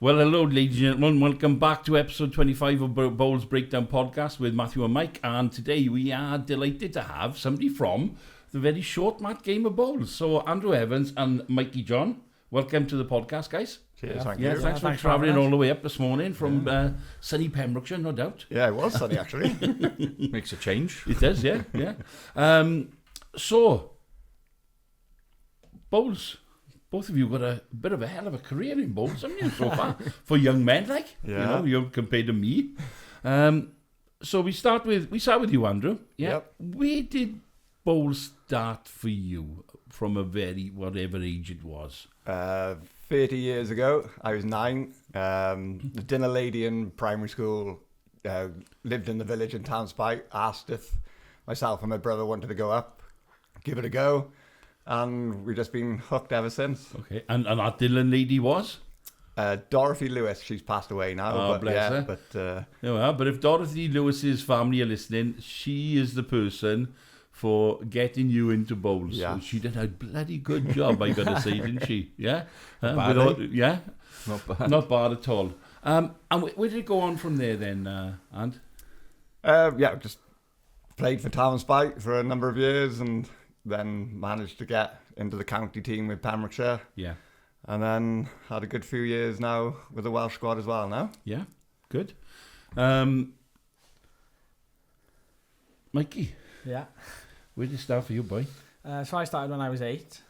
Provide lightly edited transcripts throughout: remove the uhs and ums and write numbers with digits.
Well, hello, ladies and gentlemen. Welcome back to episode 25 of Bowls Breakdown Podcast with Matthew and Mike. And today we are delighted to have somebody from the very short mat game of bowls. So, Andrew Evans and Mikey John, welcome to the podcast, guys. Cheers, thank you. Thanks for travelling all the way up this morning from sunny Pembrokeshire, no doubt. Yeah, it was sunny, actually. Makes a change. It does, yeah. So, bowls. Both of you got a bit of a hell of a career in bowls, haven't you, so far? For young men, like, you compared to me. So we start with you, Andrew. Yeah. Yep. Where did bowls start for you from a very, whatever age it was? 30 years ago, I was 9. The dinner lady in primary school lived in the village in Tavernspite, asked if myself and my brother wanted to go up, give it a go. And we've just been hooked ever since. Okay, and that Dylan lady was? Dorothy Lewis. She's passed away now. Oh, but, bless her. But if Dorothy Lewis's family are listening, she is the person for getting you into bowls. Yeah. So she did a bloody good job, I got to say, didn't she? Yeah? Bad, yeah? Not bad. Not bad at all. And where did it go on from there then, Ant? Just played for Tavernspite for a number of years and then managed to get into the county team with Pembrokeshire. Yeah. And then had a good few years now with the Welsh squad as well now. Yeah, good. Mikey? Yeah. Where did it start for you, boy? So I started when I was 8.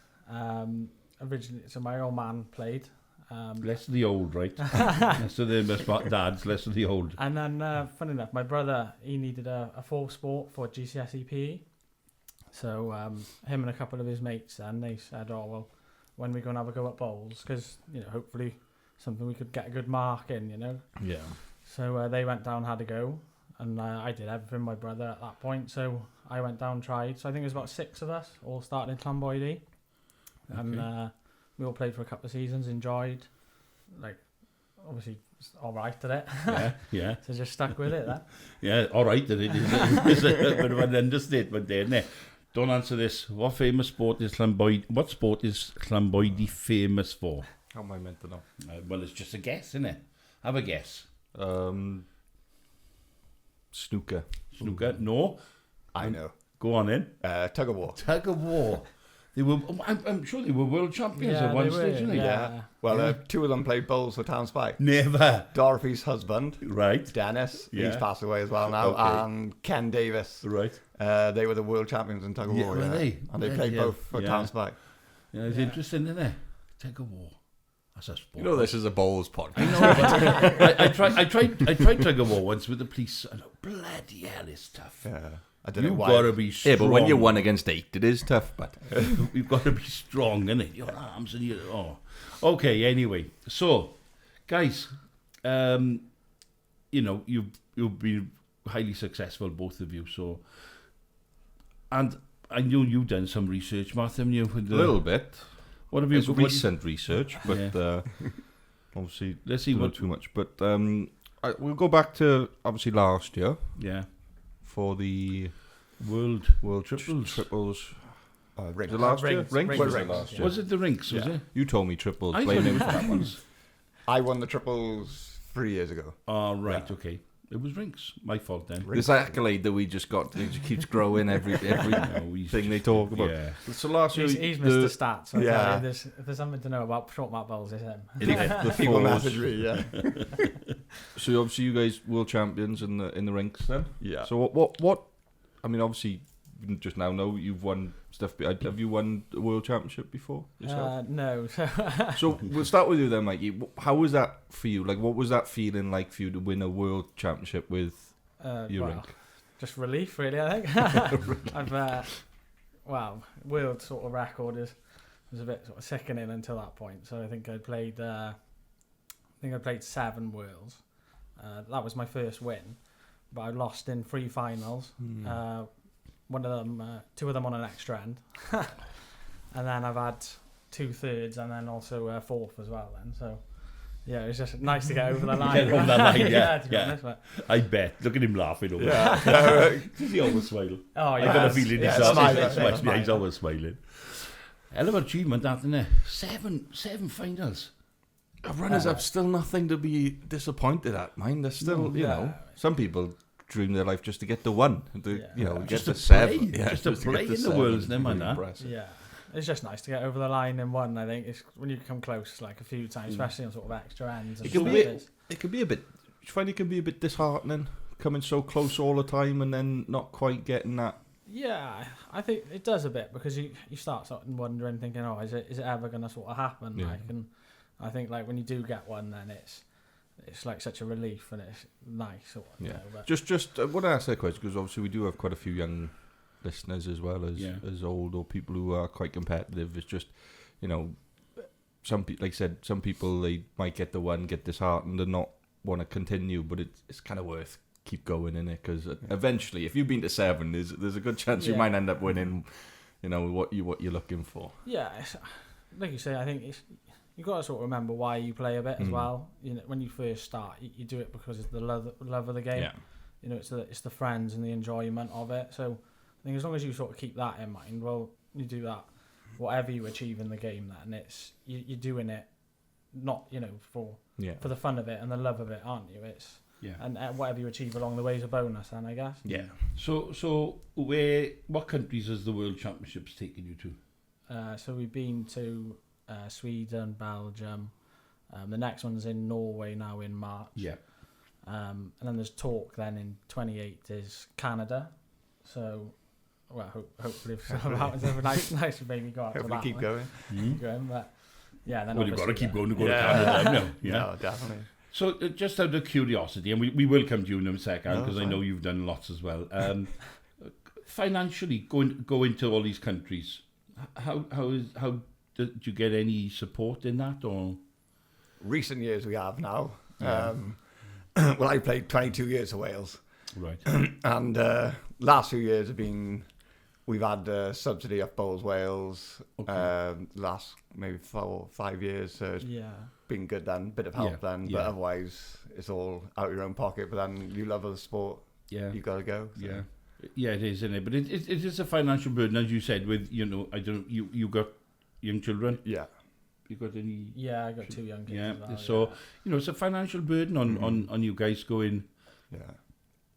Originally, so my old man played. Less of the old, right? Less of the dads, less of the old. And then, funny enough, my brother, he needed a full sport for GCSE PE. So him and a couple of his mates, and they said, "Oh well, when we go and have a go at bowls, because hopefully something we could get a good mark in, Yeah. So they went down, had a go, and I did everything. My brother at that point, so I went down, tried. So I think it was about 6 of us, all started in Llanboidy, and we all played for a couple of seasons, enjoyed, like obviously all right at it. Yeah. So just stuck with it then. Yeah, all right at it is a bit of an understatement there, isn't it? Don't answer this. What sport is Llanboidy famous for? How am I meant to know? Well, it's just a guess, isn't it? Have a guess. Snooker. Snooker? No. I know. Go on in. Tug of war. Tug of war. They were. I'm sure they were world champions at one stage, didn't they? Yeah. Well, 2 of them played bowls for Tavernspite. Never. Dorothy's husband, Right. Dennis, Yeah. he's passed away as well now, Okay. and Ken Davis. Right. They were the world champions in tug of war. were they? And they Yeah, played yeah. both for Yeah. Tavernspite. Yeah, it's interesting, isn't it? Tug of war. That's a sport. You know this is a bowls podcast. I know, but I tried tug of war once with the police. And bloody hell, it's tough. Yeah. I don't know You've why. got to be strong. Yeah, but when you're 1 against 8, it is tough. But You've got to be strong, innit? Your arms and your... Oh. Okay, anyway. So, guys, you've been highly successful, both of you. So, and I know you've done some research, Matt, haven't you? a little bit. What have you... It's recent research, but Yeah. obviously Let's see not what... too much. But we'll go back to obviously last year Yeah. for the World triples. triples. Rings. Was it last year? Rings. Rings? Rings. Was it last year? Was it the rinks, was Yeah. it? You told me triples. I Blame thought it him was for that one. triples. I won the triples 3 years ago. Oh, right, Yeah. okay. It was rinks. My fault then. This accolade that we just got, it just keeps growing every thing they talk about. Yeah. So last year, He's Mr. Stats. So Yeah. if there's something to know about short mat bowls, it's him. the People fours. message me, yeah. So obviously you guys world champions in the rinks then. Yeah. So what? I mean, obviously, you just now know you've won stuff. Have you won the world championship before yourself? No. So we'll start with you then, Mikey. How was that for you? Like, what was that feeling like for you to win a world championship with your rink? Just relief, really. I think. I've world sort of record was a bit sort of sickening until that point. So I think I played 7 worlds. That was my first win, but I lost in 3 finals. One of them, 2 of them on an extra end, and then I've had 2 thirds and then also a 4th as well. Then so. Yeah, it was just nice to get over the line. Get over that line, to be yeah. honest, but- I bet. Look at him laughing over Yeah. Does he always smile? Oh, I yeah. got a feeling Yeah, he's smiling. yeah, he's always smiling. Hell of an achievement, that, isn't it? 7 finals. runners-up still nothing to be disappointed at, mind. There's still, you know, some people dream their life just to get the one, you know, just get to the seven. play, just to play in the Worlds, never mind that. Yeah. It's just nice to get over the line in one, I think. It's when you come close like a few times, especially on sort of extra ends. It can be a bit, you find it can be a bit disheartening, coming so close all the time and then not quite getting that. Yeah, I think it does a bit, because you start sort of wondering, thinking, oh, is it ever going to sort of happen? Yeah. Like, and I think like when you do get one, then it's like such a relief, and it's nice. Sort of, Yeah. you know, but Just I want to ask that question because obviously we do have quite a few young listeners as well as old, or people who are quite competitive. It's just, you know, some people, like I said, some people, they might get the one, get disheartened and not want to continue, but it's kind of worth keep going in it, because eventually, if you've been to 7, there's a good chance you might end up winning, you know, what you're looking for. Yeah, like you say, I think you got to sort of remember why you play a bit as well. You know, when you first start, you do it because it's the love of the game. Yeah. You know, it's the friends and the enjoyment of it. So I think as long as you sort of keep that in mind, well, you do that. Whatever you achieve in the game, then it's you're doing it, not, you know, for the fun of it and the love of it, aren't you? It's and whatever you achieve along the way is a bonus, then I guess. Yeah. So what countries has the World Championships taken you to? So we've been to Sweden, Belgium. The next one's in Norway now in March. Yeah. And then there's talk then in 28 is Canada. So, well, hopefully if something happens, have a nice maybe go out to that. Hopefully keep going. Keep going, but yeah. Then Well, you've got to keep going to go to Yeah. Canada, no? Yeah. No, definitely. So just out of curiosity, and we will come to you in a second, because I fine. know you've done lots as well. Financially, going to all these countries, how did you get any support in that, or? Recent years we have now. Well, I played 22 years for Wales. Right. And last few years we've had subsidy off Bowls Wales. Last maybe 4 or 5 years, so it's been good then, bit of help then. But otherwise, it's all out of your own pocket. But then you love the sport, you got to go. So. Yeah, it is, isn't it? But it is a financial burden, as you said. With you got young children. Yeah. You got any? Yeah, I got 2 young kids. Yeah. As well, So it's a financial burden on you guys going. Yeah.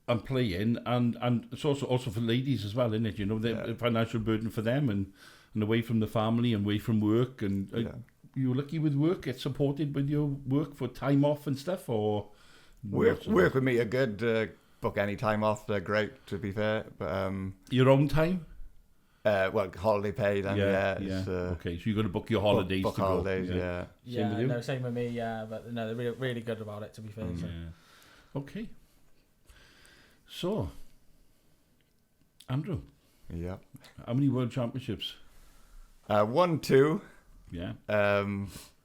And playing, and it's also for ladies as well, isn't it? You know, the financial burden for them, and away from the family and away from work, and you're lucky with work. Get supported with your work for time off and stuff, or work with me are good. Book any time off, they're great. To be fair, but your own time. Well, holiday pay then. Okay, so you got to book your holidays. Book to holidays, go. Yeah. Same with you? No, same with me. Yeah, but no, they're really, really good about it. To be fair. So. Yeah. Okay. So, Andrew. Yeah. How many World Championships? 1, 2. Yeah.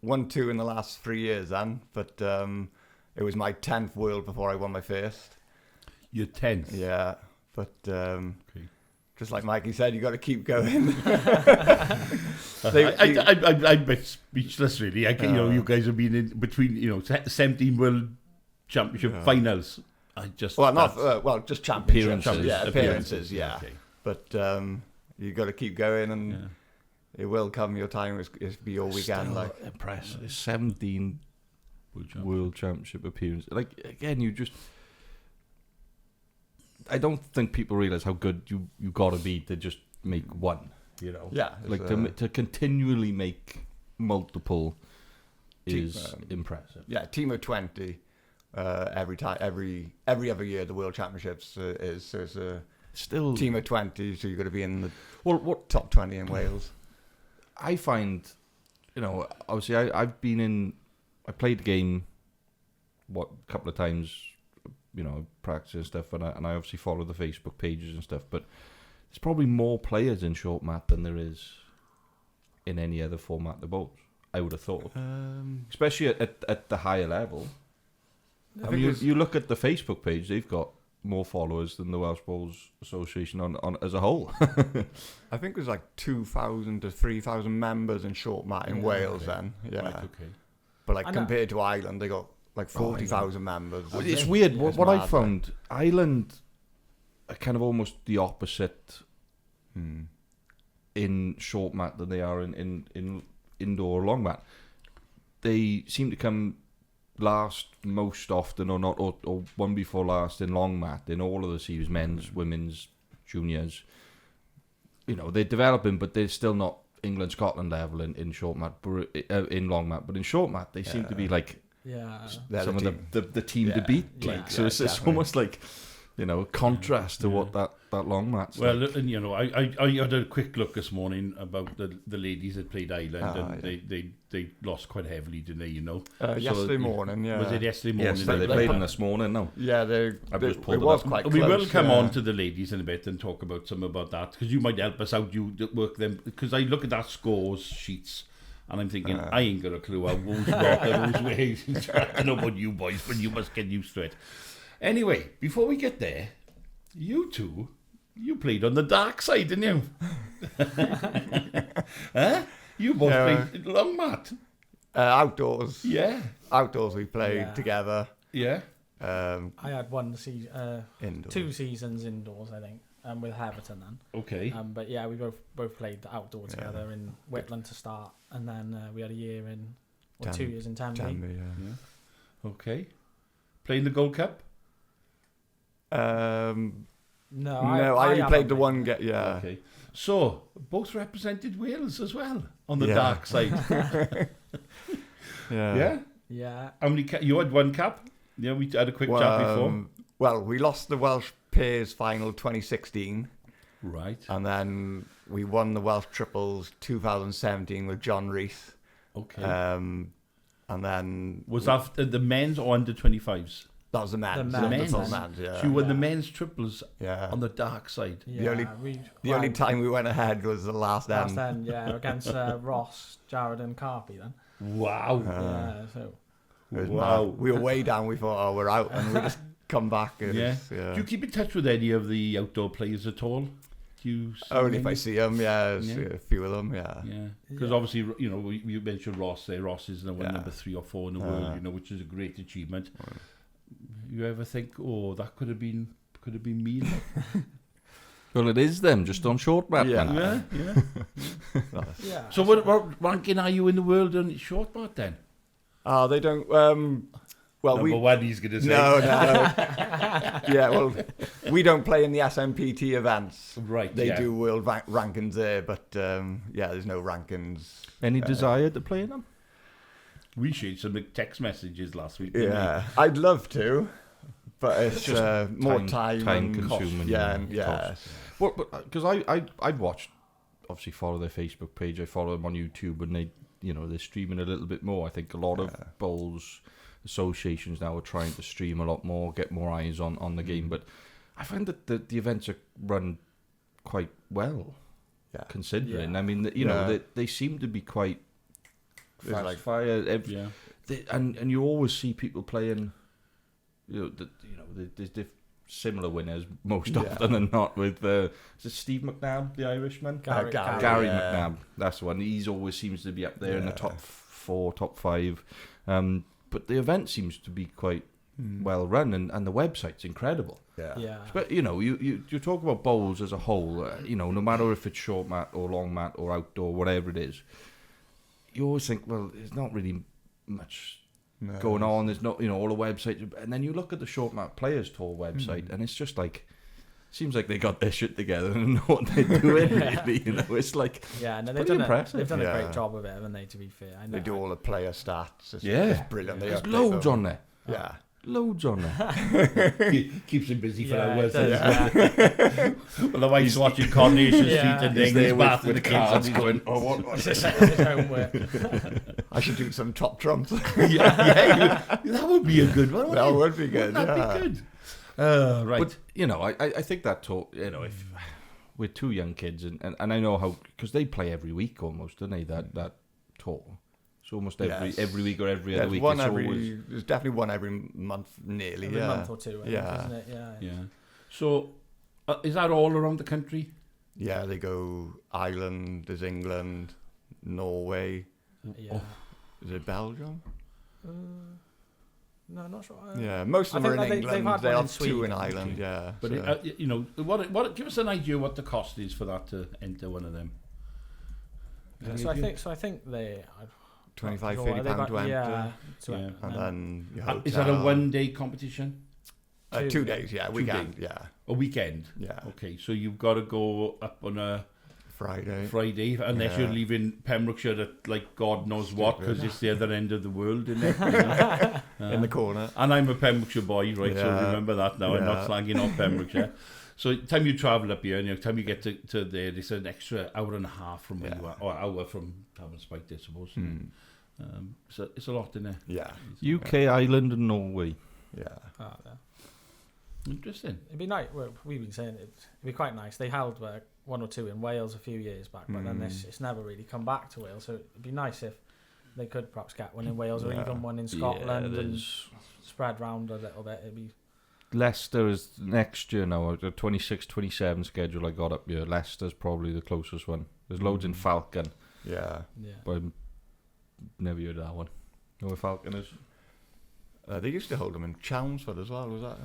1, 2 in the last 3 years then, but it was my 10th World before I won my first. Your 10th? Yeah, but okay. Just like Mikey said, you got to keep going. I'm a bit speechless, really. You guys have been in between, 17 World Championship finals. Just championships. Appearances. Yeah. Okay. But you got to keep going, and it will come your time. It'll be your weekend. Still impressive. 17 World Championship appearances. Like, again, I don't think people realise how good you got to be to just make one. You know, like to continually make multiple is impressive. Yeah, team of 20. Every other year the World Championships is, so it's a still team of 20, so you've got to be in the top 20 in Wales. I find, obviously I played the game a couple of times, practice and stuff, and I obviously follow the Facebook pages and stuff, but there's probably more players in short mat than there is in any other format the bowls, I would have thought, especially at the higher level. I mean, you look at the Facebook page; they've got more followers than the Welsh Bowls Association on as a whole. I think there's like 2,000 to 3,000 members in short mat in Wales. Then, right, okay. But compared to Ireland, they got like 40,000 members. It's weird. What I found, Ireland are kind of almost the opposite in short mat than they are in indoor long mat. they seem to come last most often, or not, or one before last in long mat in all of the series, men's, women's, juniors. You know, they're developing, but they're still not England, Scotland level in short mat, in long mat. But in short mat, they seem to be like some of the team to beat. Like, so it's almost like, you know, a contrast to what that long mat's well, like. and you know, I had a quick look this morning about the ladies that played Ireland, and they lost quite heavily, didn't they? You know, yesterday morning. Yeah, was it yesterday morning? Yes, they played them this morning. No, yeah, it was quite close. We will come on to the ladies in a bit and talk about some about that, because you might help us out. You work them, because I look at that scores sheets. And I'm thinking, I ain't got a clue how who's got who's ways. I don't know about you boys, but you must get used to it. Anyway, before we get there, you played on the dark side, didn't you? Huh? You both played long mat. Outdoors. Yeah. Outdoors we played together. Yeah. I had one season, Indoors. 2 seasons indoors, I think, with Haverton then. Okay. But yeah, we both played outdoor together in Whitland to start, and then we had a year in, 2 years in Tenby. Yeah. Okay. Playing the Gold Cup? No, I only played the one. Okay. So both represented Wales as well on the dark side. Yeah. How many? You had one cap. Yeah, we had a quick chat before. Well, we lost the Welsh pairs final 2016. Right. And then we won the Welsh triples 2017 with John Reith. Okay. And then was that the men's or under 25s? That was the men's. The men's. Yeah. So you won the men's triples on the dark side. Yeah, the only time we went ahead was the last end. Against Ross, Jared and Carpy then. Wow. Wow. We were way down. We thought, we're out, and we just come back. And Do you keep in touch with any of the outdoor players at all? Only if I see them, a few of them, Because obviously, you know, you mentioned Ross there. Ross is number 3 or 4 in the world, you know, which is a great achievement. You ever think, that could have been me? Well, it is them, just on short mat. Yeah. So what ranking are you in the world on short mat then? They don't. Number one, he's going to say. No. Yeah, well, we don't play in the SMPT events. Right. They do world rankings there, but there's no rankings. Any desire to play in them? We shared some text messages last week. I'd love to, but it's just more time consuming. Well, because I watched, obviously follow their Facebook page. I follow them on YouTube, and they're streaming a little bit more. I think a lot of bowls associations now are trying to stream a lot more, get more eyes on the game. But I find that the events are run quite well, considering. I mean, they seem to be quite fast fire. And you always see people playing. There's similar winners most often than not. With is it Steve McNabb, the Irishman? Gary McNabb. That's the one. He's always seems to be up there in the top 4, top 5. But the event seems to be quite well run, and the website's incredible. But you talk about bowls as a whole. No matter if it's short mat or long mat or outdoor, whatever it is, you always think, well, there's not really much going on. There's not, all the websites, and then you look at the short mat players tour website, and it's just like, seems like they got their shit together and know what they're doing. Really, it's like they've done a great job of it, haven't they? To be fair, they do all the player stats. It's brilliant. There's loads on there. Loads on there. Keeps him busy for hours. Well, the wife's watching Coronation Street and in his bath with the cards going, what's this? I should do some top trumps. That would be a good one. That would be good. That'd be good. Right. But, I think that talk, if we're 2 young kids, and I know how, because they play every week almost, don't they, that tour. It's almost every week or every other week. There's definitely one every month, nearly. Every month or 2, I think, isn't it? Yeah. So, is that all around the country? Yeah, they go Ireland, there's England, Norway. Yeah. Is it Belgium? No, not sure. Most of them are in England. They have 2 in Ireland. But what? Give us an idea what the cost is for that to enter one of them. So I think they. 25, Sure, 30 they pound got- to enter. Yeah. Yeah. And then your Is that a hotel. one-day competition? 2 days, yeah. 2 Weekend, days. yeah. A weekend? Yeah. Okay, so you've got to go up on a Friday. Friday, unless Yeah. you're leaving Pembrokeshire at like God knows what, because it's the other end of the world, isn't it? In the corner. And I'm a Pembrokeshire boy, right? So Yeah. remember that now. I'm not Yeah. slagging off Pembrokeshire. So time you travel up here, and the time you get to there, it's an extra hour and a half from where you are, or hour from Tavernspite, I suppose. So it's a lot, isn't it? Yeah. UK, Ireland, and Norway. Yeah. Oh, yeah. Interesting. It'd be nice. Well, we've been saying it'd be quite nice. They held 1 or 2 in Wales a few years back, but then it's never really come back to Wales. So it'd be nice if they could perhaps get one in Wales or Yeah. even one in Yeah, Scotland and there's spread round a little bit. It'd be Leicester is next year now. The 26-27 schedule I got up here. Leicester's probably the closest one. There's loads in Falcon, Yeah. but I've never heard of that one. Know where Falcon is? They used to hold them in Chelmsford as well, was that?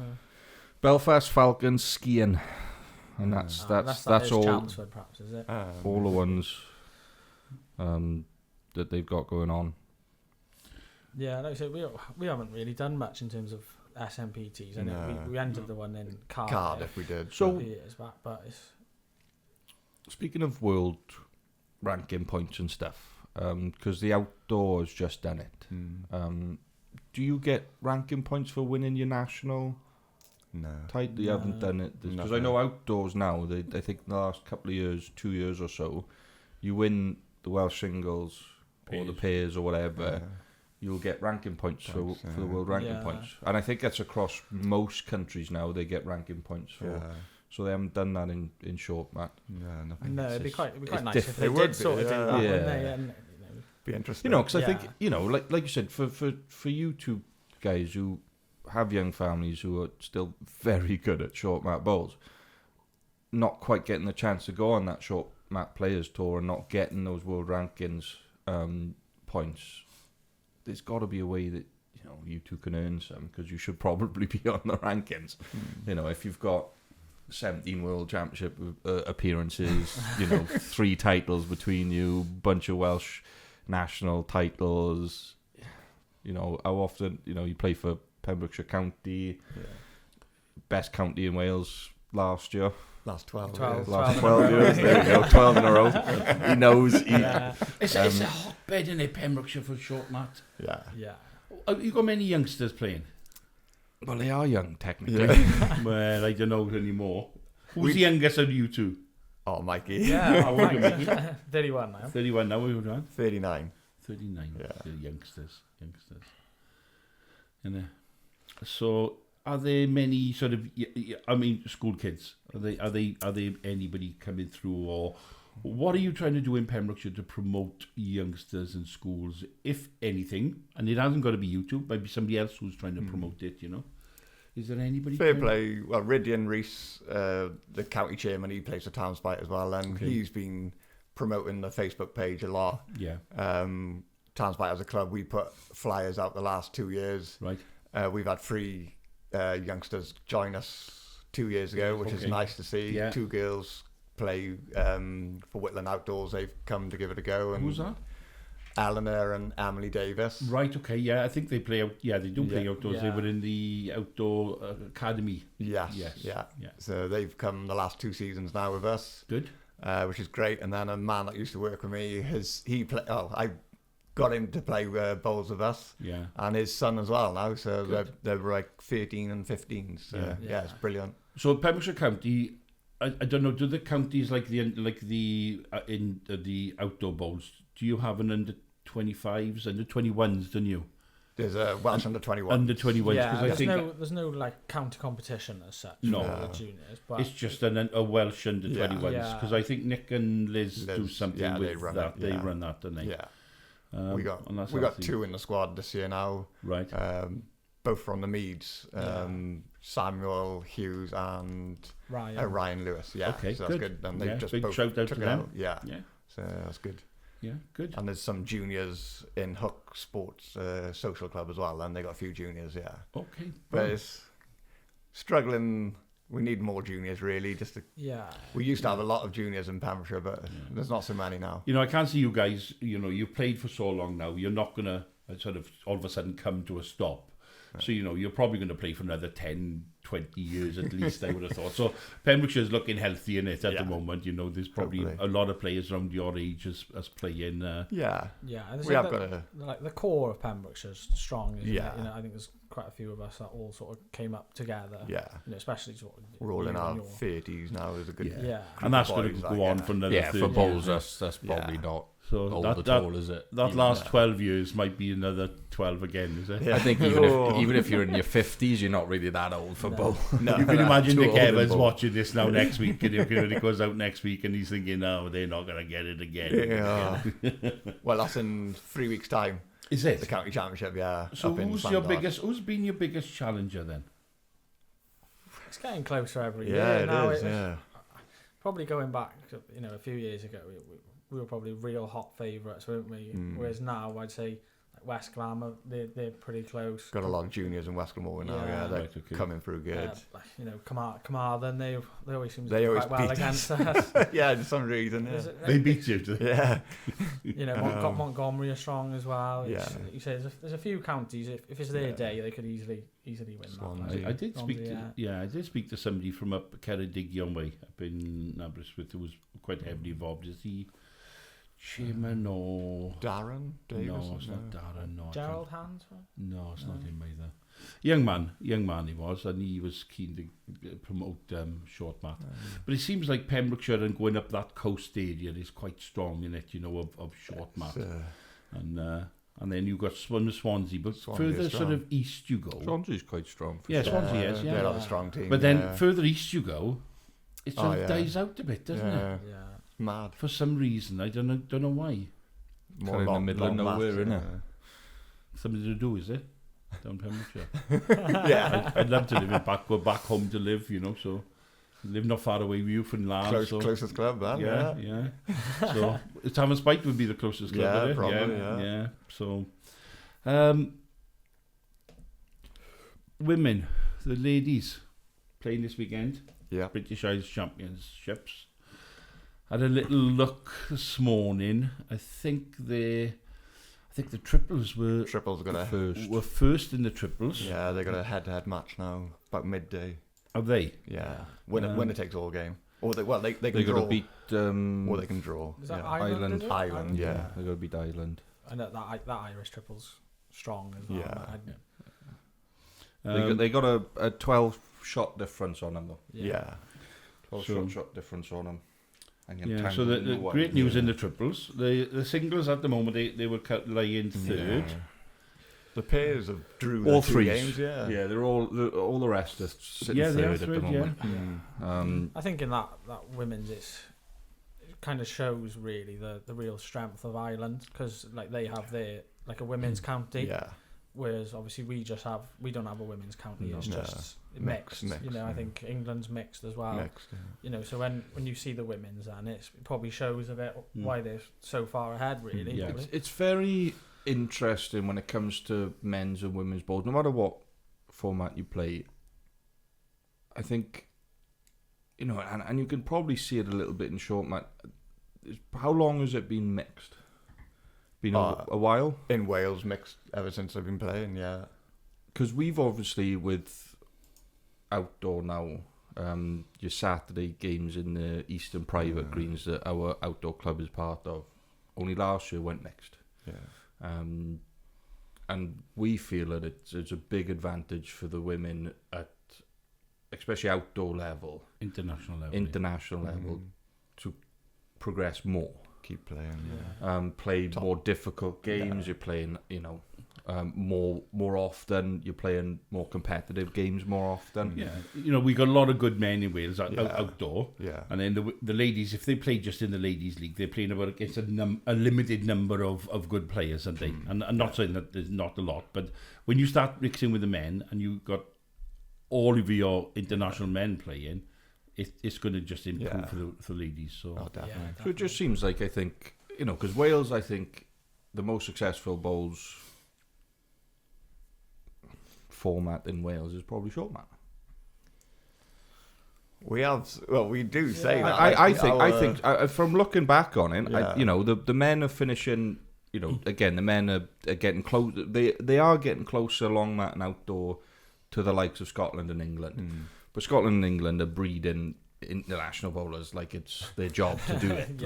Belfast Falcon skiing, and that's all. Chelmsford, perhaps, is it? All the ones that they've got going on. Yeah, like I said, we haven't really done much in terms of SMPTs, and No. we entered the one in Cardiff, Cardiff we did. So- a few years back, but it's Speaking of world ranking points and stuff, because the outdoors just done it. Do you get ranking points for winning your national No. title? You haven't done it because I Nothing. know outdoors now. I think in the last couple of years, 2 years or so, you win the Welsh singles or the pairs or whatever. You'll get ranking points for the world ranking Yeah. points, and I think that's across most countries now. They get ranking points for. Yeah. So they haven't done that in short, Matt. Yeah, nothing. no, It's it'd be just- quite it's nice if they It would did be, sort of do yeah. that, wouldn't Yeah. they? And, be interesting. You know, because I Yeah. think like you said, for you two guys who have young families who are still very good at short mat bowls, not quite getting the chance to go on that short mat players tour and not getting those world rankings points, there's got to be a way that you two can earn some, because you should probably be on the rankings. If you've got 17 world championship appearances, 3 titles between you, bunch of Welsh national titles. How often you play for Pembrokeshire County, best county in Wales last year. Last 12 12. years. Last 12 years. There we go, 12 in a row. He knows. yeah, It's a hotbed in Pembrokeshire for short mat. Yeah. yeah. Have you got many youngsters playing? Well, they are young technically. Yeah. Well, I don't know anymore. Who's the youngest of you two? Oh, Mikey. Yeah, How old are you, Mikey? 31 now. 31 now, we're on 39. 39. Yeah. The youngsters. So, are there many sort of? School kids. Are they anybody coming through, or what are you trying to do in Pembrokeshire to promote youngsters in schools, if anything? And it hasn't got to be you two. Maybe somebody else who's trying to promote it. Is there anybody? Fair play. Well, Rydian Rees, the county chairman, he plays for Tavernspite as well, and he's been promoting the Facebook page a lot. Yeah. Tavernspite as a club, we put flyers out the last 2 years. Right. We've had 3 youngsters join us 2 years ago, which is nice to see. Yeah. 2 girls play for Whitland Outdoors. They've come to give it a go. And Who's that? Eleanor and Emily Davis. Right. Okay. Yeah. I think they play out. Yeah, they do play outdoors. They Yeah. were in the outdoor academy. Yes. Yes. Yeah. Yeah. So they've come the last 2 seasons now with us, Good. which is great. And then a man that used to work with me, I got him to play bowls with us, Yeah. and his son as well now. So Good. they're like 13 and 15. So Yeah. it's brilliant. So Pembrokeshire County, I don't know. Do the counties in the outdoor bowls? Do you have an under 25s, under 21s? Don't you? There's a Welsh under 21. Under 21s, Yeah, because I think there's no like counter competition as such No. for the juniors, but it's just a Welsh under Yeah. 21s. Yeah. Because I think Nick and Liz do Liz, something yeah, they with run that. it, They yeah. run that, don't they? Yeah. And we that's got healthy. 2 in the squad this year now. Right. Both from the Meads. Samuel Hughes and Ryan Lewis. Yeah. Okay, so good. that's good. And they Yeah, just big both shout out took to it them. out. Yeah. Yeah. So that's good. Yeah. Good. And there's some juniors in Hook Sports Social Club as well, and they got a few juniors, yeah. Okay. But it's struggling We need more juniors, really. We used to have a lot of juniors in Pembrokeshire, but there's not so many now. You know, I can't see you guys, you know, you've played for so long now, you're not going to sort of all of a sudden come to a stop. Right. So, you know, you're probably going to play for another 10, 20 years at least, I would have thought. So Pembrokeshire's looking healthy in it at the moment. You know, there's probably a lot of players around your age as playing. And we have got like the core of Pembrokeshire's strong. Isn't it? You know, I think there's quite a few of us that all sort of came up together. Yeah. You know, especially sort of we're all in our 30s now. Is a good. Yeah. And that's going to go on for another 30 for bowls, that's probably not. So is it? That last 12 years might be another 12 again, is it? Yeah. I think even if you're in your 50s, you're not really that old for bowl. No. You can imagine Nick Evans watching this now next week, and when it goes out next week, and he's thinking, "Oh, they're not going to get it again." Yeah. Well, that's in 3 weeks' time. Is it the county championship? Yeah. So who's been your biggest challenger then? It's getting closer every year. Yeah, now. It is. Yeah. Probably going back, you know, a few years ago, we were probably real hot favourites, weren't we? Whereas now, I'd say like West Glam, they're pretty close. Got a lot of juniors in West Glamorgan now. Yeah, they're coming through good. Like, you know, Carmarthen, they always seem to do quite well against us. Yeah, for some reason. Yeah. They beat you. Yeah. You know, Montgomery are strong as well. You say there's a few counties. If it's their day, they could easily win. I did speak to somebody from up Ceredigion way up in Aberystwyth who was quite heavily involved. Is he chairman or Darren Davis? No, it's not Darren. No, Gerald Hands? No, it's not him either. Young man he was, and he was keen to promote short mat. But it seems like Pembrokeshire and going up that coast area is quite strong in it, you know, of short mat. And then you've got Swansea, but further sort of east you go. Swansea's quite strong. Swansea is, They're not a strong team. But then further east you go, it sort of dies out a bit, doesn't it? Yeah. Mad. For some reason, I don't know why. More in the middle of nowhere, isn't it? Something to do, is it? Down Pembrokeshire. Yeah. I'd love to go back home to live, you know, so live not far away with you from Lars. Closest club, man. Yeah. So Tavernspite would be the closest club, would it? Probably, yeah. So, women, the ladies playing this weekend. Yeah. British Isles Championships. Had a little look this morning. I think the triples were first in the triples. Yeah, they got a head-to-head match now about midday. Are they? Yeah. Winner takes all game. Or they can draw. Got to beat. Or they can draw. Is that Ireland? Ireland. Yeah. They got to beat Ireland. I know that Irish triple's strong as well. Yeah. They got a 12-shot difference on them though. Yeah. 12-shot difference on them. Yeah, so the great news in the triples. The singles at the moment, they were lying third. Yeah. The pairs have drew all three games, yeah, they're all the rest are sitting third at the moment. I think in that women's, it kind of shows really the real strength of Ireland, because like they have their like a women's county, whereas obviously we don't have a women's county. It's just mixed. You know, I think England's mixed as well. You know, so when you see the women's, and it probably shows a bit why they're so far ahead. Really, it's very interesting when it comes to men's and women's bowls. No matter what format you play, I think, you know, and you can probably see it a little bit in short mat. How long has it been mixed? Been a while? In Wales, mixed ever since I've been playing, yeah. Because we've obviously, with outdoor now, your Saturday games in the Eastern Private Greens that our outdoor club is part of, only last year went mixed. Yeah. And we feel that it's a big advantage for the women at, especially outdoor level, international level, to progress more. Keep playing. Play more difficult games. You're playing, you know, more often. You're playing more competitive games more often. Yeah, you know, we got a lot of good men in Wales outdoor. Yeah, and then the ladies, if they play just in the ladies' league, they're playing about against a limited number of good players, aren't they? And I'm not saying that there's not a lot, but when you start mixing with the men and you got all of your international men playing, it's going to just improve for ladies. So, definitely. So it just seems like, I think, you know, because Wales, I think, the most successful bowls format in Wales is probably short mat. We have, well, we do say that. I think from looking back on it, Yeah. the men are finishing. Again, the men are getting close. They are getting closer long mat and outdoor to the likes of Scotland and England. But Scotland and England are breeding international bowlers like it's their job to do it.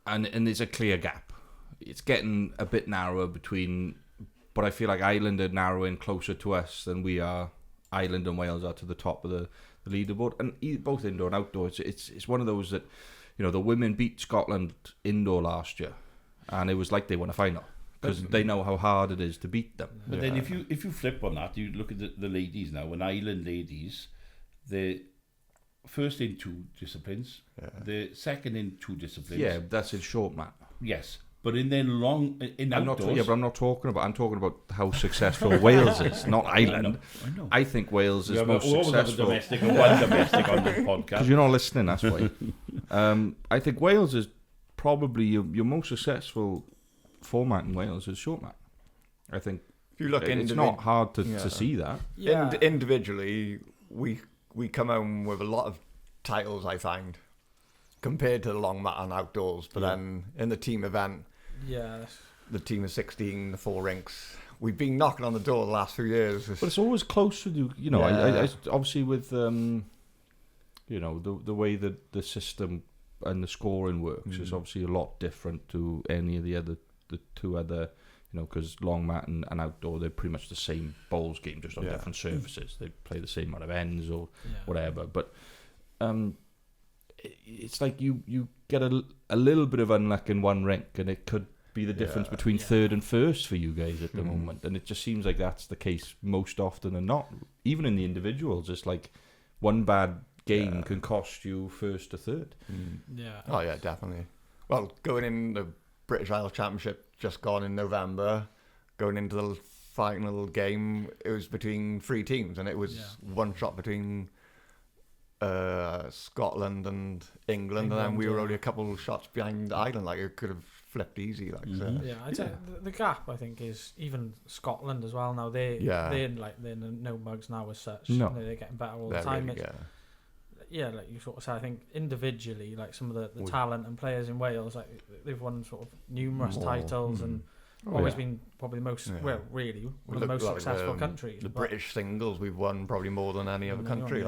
And there's a clear gap. It's getting a bit narrower between, but I feel like Ireland are narrowing closer to us than we are. Ireland and Wales are to the top of the leaderboard, and both indoor and outdoor. It's one of those that, the women beat Scotland indoor last year, and it was like they won a final because they know how hard it is to beat them. But then if you flip on that, you look at the ladies now. And Ireland ladies, they're first in 2 disciplines, the second in 2 disciplines. Yeah, that's in short mat. Yes. But in their outdoors... I'm talking about how successful Wales is, not Ireland. I know. I think Wales is most successful. Have a domestic and one domestic on this podcast. Because you're not listening, that's why. I think Wales is probably your most successful format in Wales is short mat. I think if you look it's not hard to see that. Yeah. Individually, we come home with a lot of titles, I find, compared to the long mat and outdoors. But then in the team event, the team of 16, the 4 rinks, we've been knocking on the door the last few years. But it's always close to I obviously with the way that the system and the scoring works is obviously a lot different to any of the 2 other, because long mat and outdoor, they're pretty much the same bowls game, just on different surfaces. They play the same amount of ends or whatever. But it's like you get a little bit of unluck in one rink, and it could be the difference between third and first for you guys at the moment. And it just seems like that's the case most often than not. Even in the individuals, it's like one bad game can cost you first to third. Yeah. Oh yeah, definitely. Well, going in the British Isles Championship just gone in November, going into the final game, it was between 3 teams, and it was one shot between Scotland and England, and then we were only a couple of shots behind Ireland. Like, it could have flipped easy. I'd say the gap, I think, is even Scotland as well. Now they're no mugs now as such. No. They're getting better all the time. Like you sort of say, I think individually, like some of the talent and players in Wales, like they've won sort of numerous titles and always been probably the most, really one of the most successful countries. The British singles we've won probably more than any other country,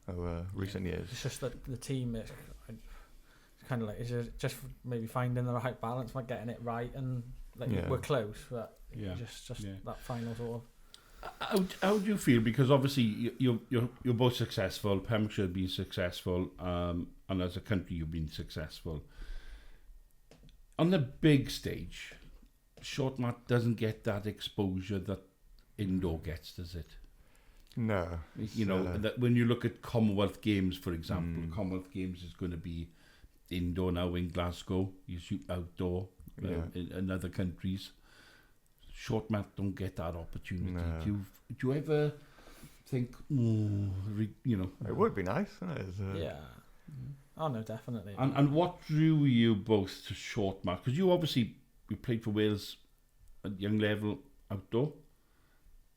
over recent years. It's just that the team is kind of like, it's just maybe finding the right balance, like getting it right, and we're close, but just that final sort of. How do you feel? Because obviously you're both successful. Pembrokeshire have been successful, and as a country you've been successful. On the big stage, short mat doesn't get that exposure that indoor gets, does it? No. That when you look at Commonwealth Games, for example, Commonwealth Games is going to be indoor now in Glasgow. You shoot outdoor in other countries. Short mat don't get that opportunity. No. Do you ever think, it would be nice, wouldn't it? Oh no, definitely. And what drew you both to short mat? Because you played for Wales at young level outdoor,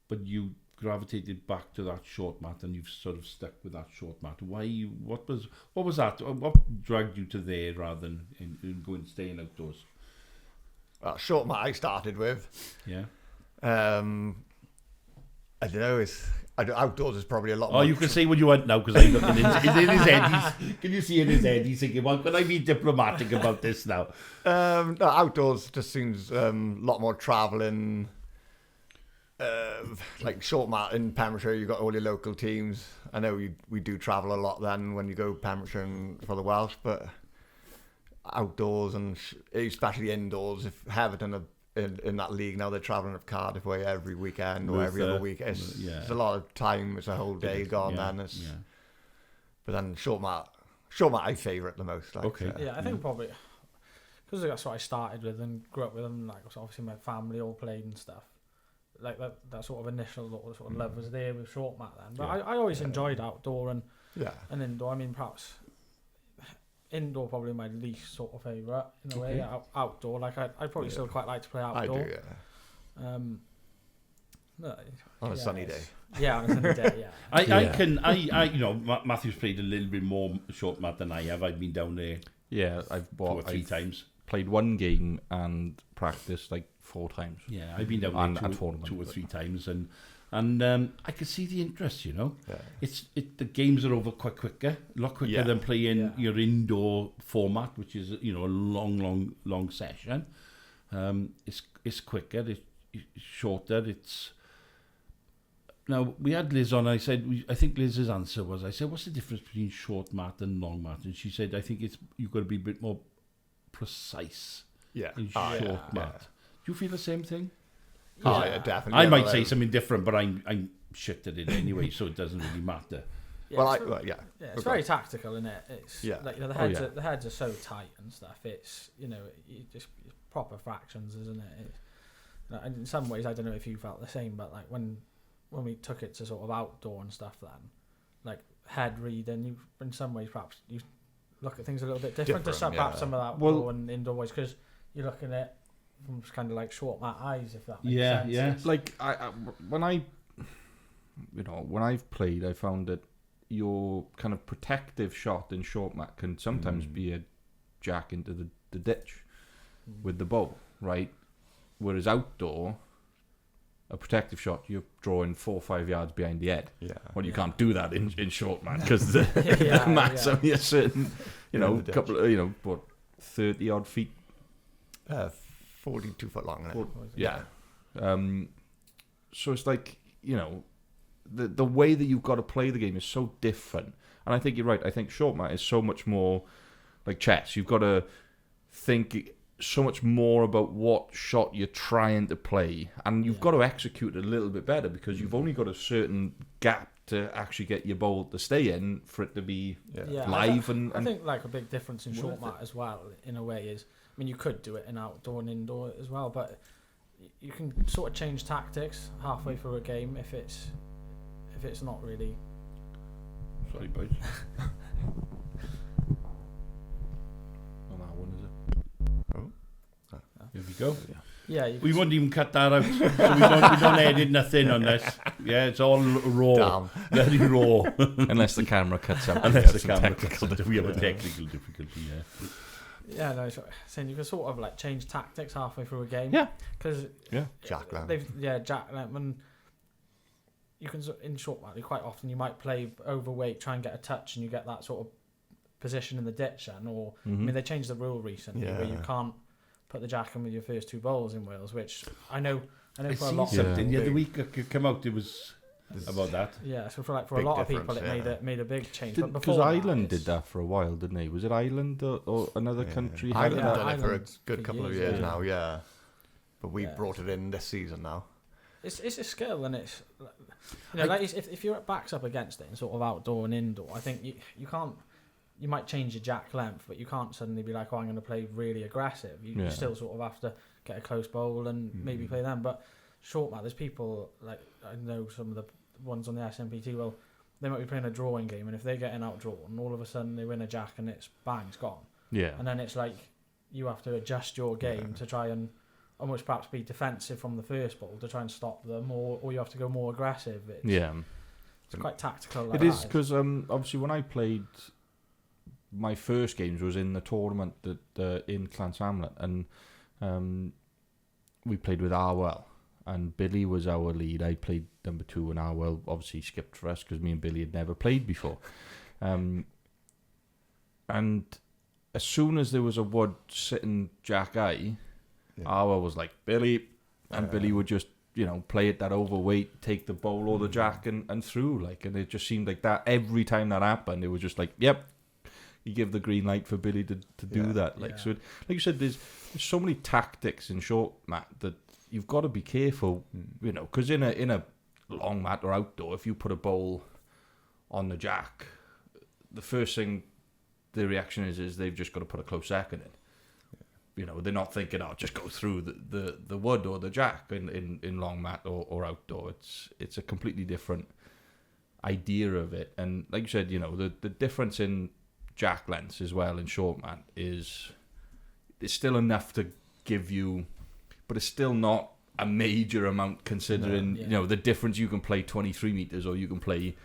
but you gravitated back to that short mat, and you've sort of stuck with that short mat. Why? What was that? What dragged you to there rather than in going staying outdoors? Well, short mat I started with. Yeah. I don't know. Outdoors is probably a lot more. Oh, you can see what you want now, because I'm looking in his head. Can you see in his head? He's thinking, well, can I be diplomatic about this now? No, outdoors just seems a lot more travelling. Like short mat in Pembrokeshire, you've got all your local teams. I know we do travel a lot then when you go Pembrokeshire and for the Welsh, but outdoors and especially indoors, if Heverton are in that league now, they're travelling up Cardiff way every weekend or every other week. It's a lot of time. It's a whole day gone then. But then short mat I favourite the most. Like, I think probably because that's what I started with and grew up with, and like obviously my family all played and stuff. Like that sort of initial sort of love was there with short mat then. But I always enjoyed outdoor and indoor. I mean, perhaps indoor probably my least sort of favourite in a way. Outdoor, like I probably still quite like to play outdoor. I do, No, On a sunny day. Yeah, on a sunny day. Yeah. I you know, Matthew's played a little bit more short mat than I have. I've been down there Yeah, I've 2 or 3 times. played one game and practiced like 4 times. Yeah, I've been down there And 2 or 3 times, and I can see the interest. You know, Yeah. The games are over quite quicker, a lot quicker than playing your indoor format, which is a long session. It's quicker, it's shorter. Now we had Liz on. I think Liz's answer was, I said, what's the difference between short mat and long mat? And she said, I think you've got to be a bit more precise in short mat. Do you feel the same thing? Yeah, definitely. I might say something different, but I'm shit at it anyway, so it doesn't really matter. Yeah, it's very tactical, isn't it? It's like, you know, the heads are so tight and stuff. It's, you know, it's proper fractions, isn't it? And in some ways, I don't know if you felt the same, but like when we took it to sort of outdoor and stuff, then like head reading, you in some ways perhaps you look at things a little bit different to perhaps some of that outdoor and indoor ways, because you're looking at from kind of like short mat eyes, if that makes sense. Yeah. Like when I've played, I found that your kind of protective shot in short mat can sometimes be a jack into the ditch with the bow, right? Whereas outdoor, a protective shot, you're drawing 4 or 5 yards behind the head. Yeah. Well, you can't do that in short mat because the mat's only a certain, couple of, 30 odd feet. 42 foot long. So it's like, the way that you've got to play the game is so different. And I think you're right. I think short mat is so much more like chess. You've got to think so much more about what shot you're trying to play, and you've got to execute it a little bit better because you've only got a certain gap to actually get your ball to stay in for it to be live. I think like a big difference in short mat as well, in a way, is, I mean, you could do it in outdoor and indoor as well, but you can sort of change tactics halfway through a game if it's not really. Sorry, boys. Here we go. Yeah, we won't even cut that out, so we don't edit nothing on this. Yeah, it's all raw, very raw. Unless the camera cuts out. We have a technical difficulty. Yeah, no. Saying you can sort of like change tactics halfway through a game. Yeah, because Jack Lamb. Jack Lamb. And you can in short mat, quite often you might play overweight, try and get a touch, and you get that sort of position in the ditch. I mean, they changed the rule recently where you can't put the jack in with your first 2 bowls in Wales, which I know for a lot of something the other week could come out, it was about that. Yeah, so for a lot of people it made a big change. Because Ireland did that for a while, didn't they? Was it Ireland or another country? Ireland have done it for a good couple of years now, but we brought it in this season now. It's a skill, and it's like if you're backs up against it in sort of outdoor and indoor, I think you can't. You might change your jack length, but you can't suddenly be like, I'm going to play really aggressive. You still sort of have to get a close bowl and maybe play them. But short mat, there's people, like I know some of the ones on the SMPT, well, they might be playing a drawing game, and if they're getting outdrawn, all of a sudden they win a jack and it's bang, it's gone. Yeah. And then it's like you have to adjust your game to try and almost perhaps be defensive from the first ball to try and stop them, or you have to go more aggressive. It's quite tactical. Like it is, because obviously when I played, my first games was in the tournament that in Llansamlet, and we played with Arwell, and Billy was our lead. I played number 2, and Arwell obviously skipped for us because me and Billy had never played before. And as soon as there was a wood sitting jack eye, Arwell was like, Billy, and Billy would just play it that overweight, take the bowl or the jack and through, and it just seemed like that every time that happened. It was just like, yep. You give the green light for Billy to do that. So, like you said, there's so many tactics in short mat that you've got to be careful, because in a long mat or outdoor, if you put a bowl on the jack, the first thing the reaction is they've just got to put a close second in. They're not thinking, just go through the wood or the jack in long mat or outdoor. It's a completely different idea of it. And like you said, the difference in jack lengths as well in short mat is it's still enough to give you, but it's still not a major amount considering Yeah. you know the difference. You can play 23 meters or you can play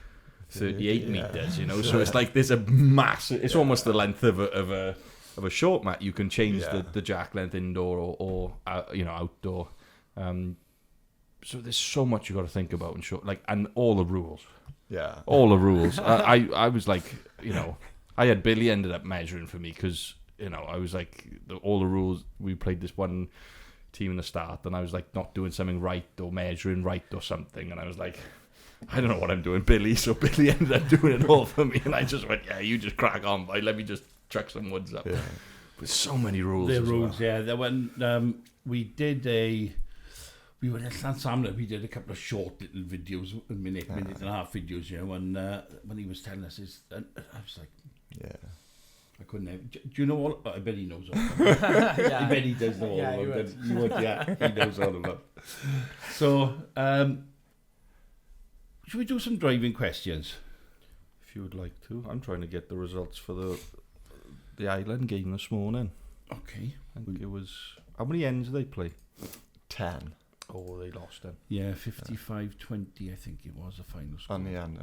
38 Yeah. meters. You know, so it's like there's a massive. It's almost the length of a short mat. You can change the jack length indoor or you know, outdoor. So there's so much you got to think about and short, like, and all the rules. Yeah. All the rules. I was like, you know, I had Billy ended up measuring for me because, you know, I was like, all the rules, we played this one team in the start and I was like not doing something right or measuring right or something. And I was like, I don't know what I'm doing, Billy. So Billy ended up doing it all for me. And I just went, yeah, you just crack on, boy. Let me just chuck some woods up. Yeah. But so many rules. The as rules, well. yeah. There when we were in Llansamlet, we did a couple of short little videos, minute and a half videos, you know, and when he was telling us this, and I was like, Yeah. I couldn't have, do you know all, I bet he knows all of them. Yeah. I bet he does know all Yeah, of you them. You would, yeah, he knows all of them. So, should we do some driving questions? If you would like to. I'm trying to get the results for the Island game this morning. Okay. I think it was... How many ends did they play? 10 Oh, they lost then. Yeah, 55-20, I think it was the final score. on the end.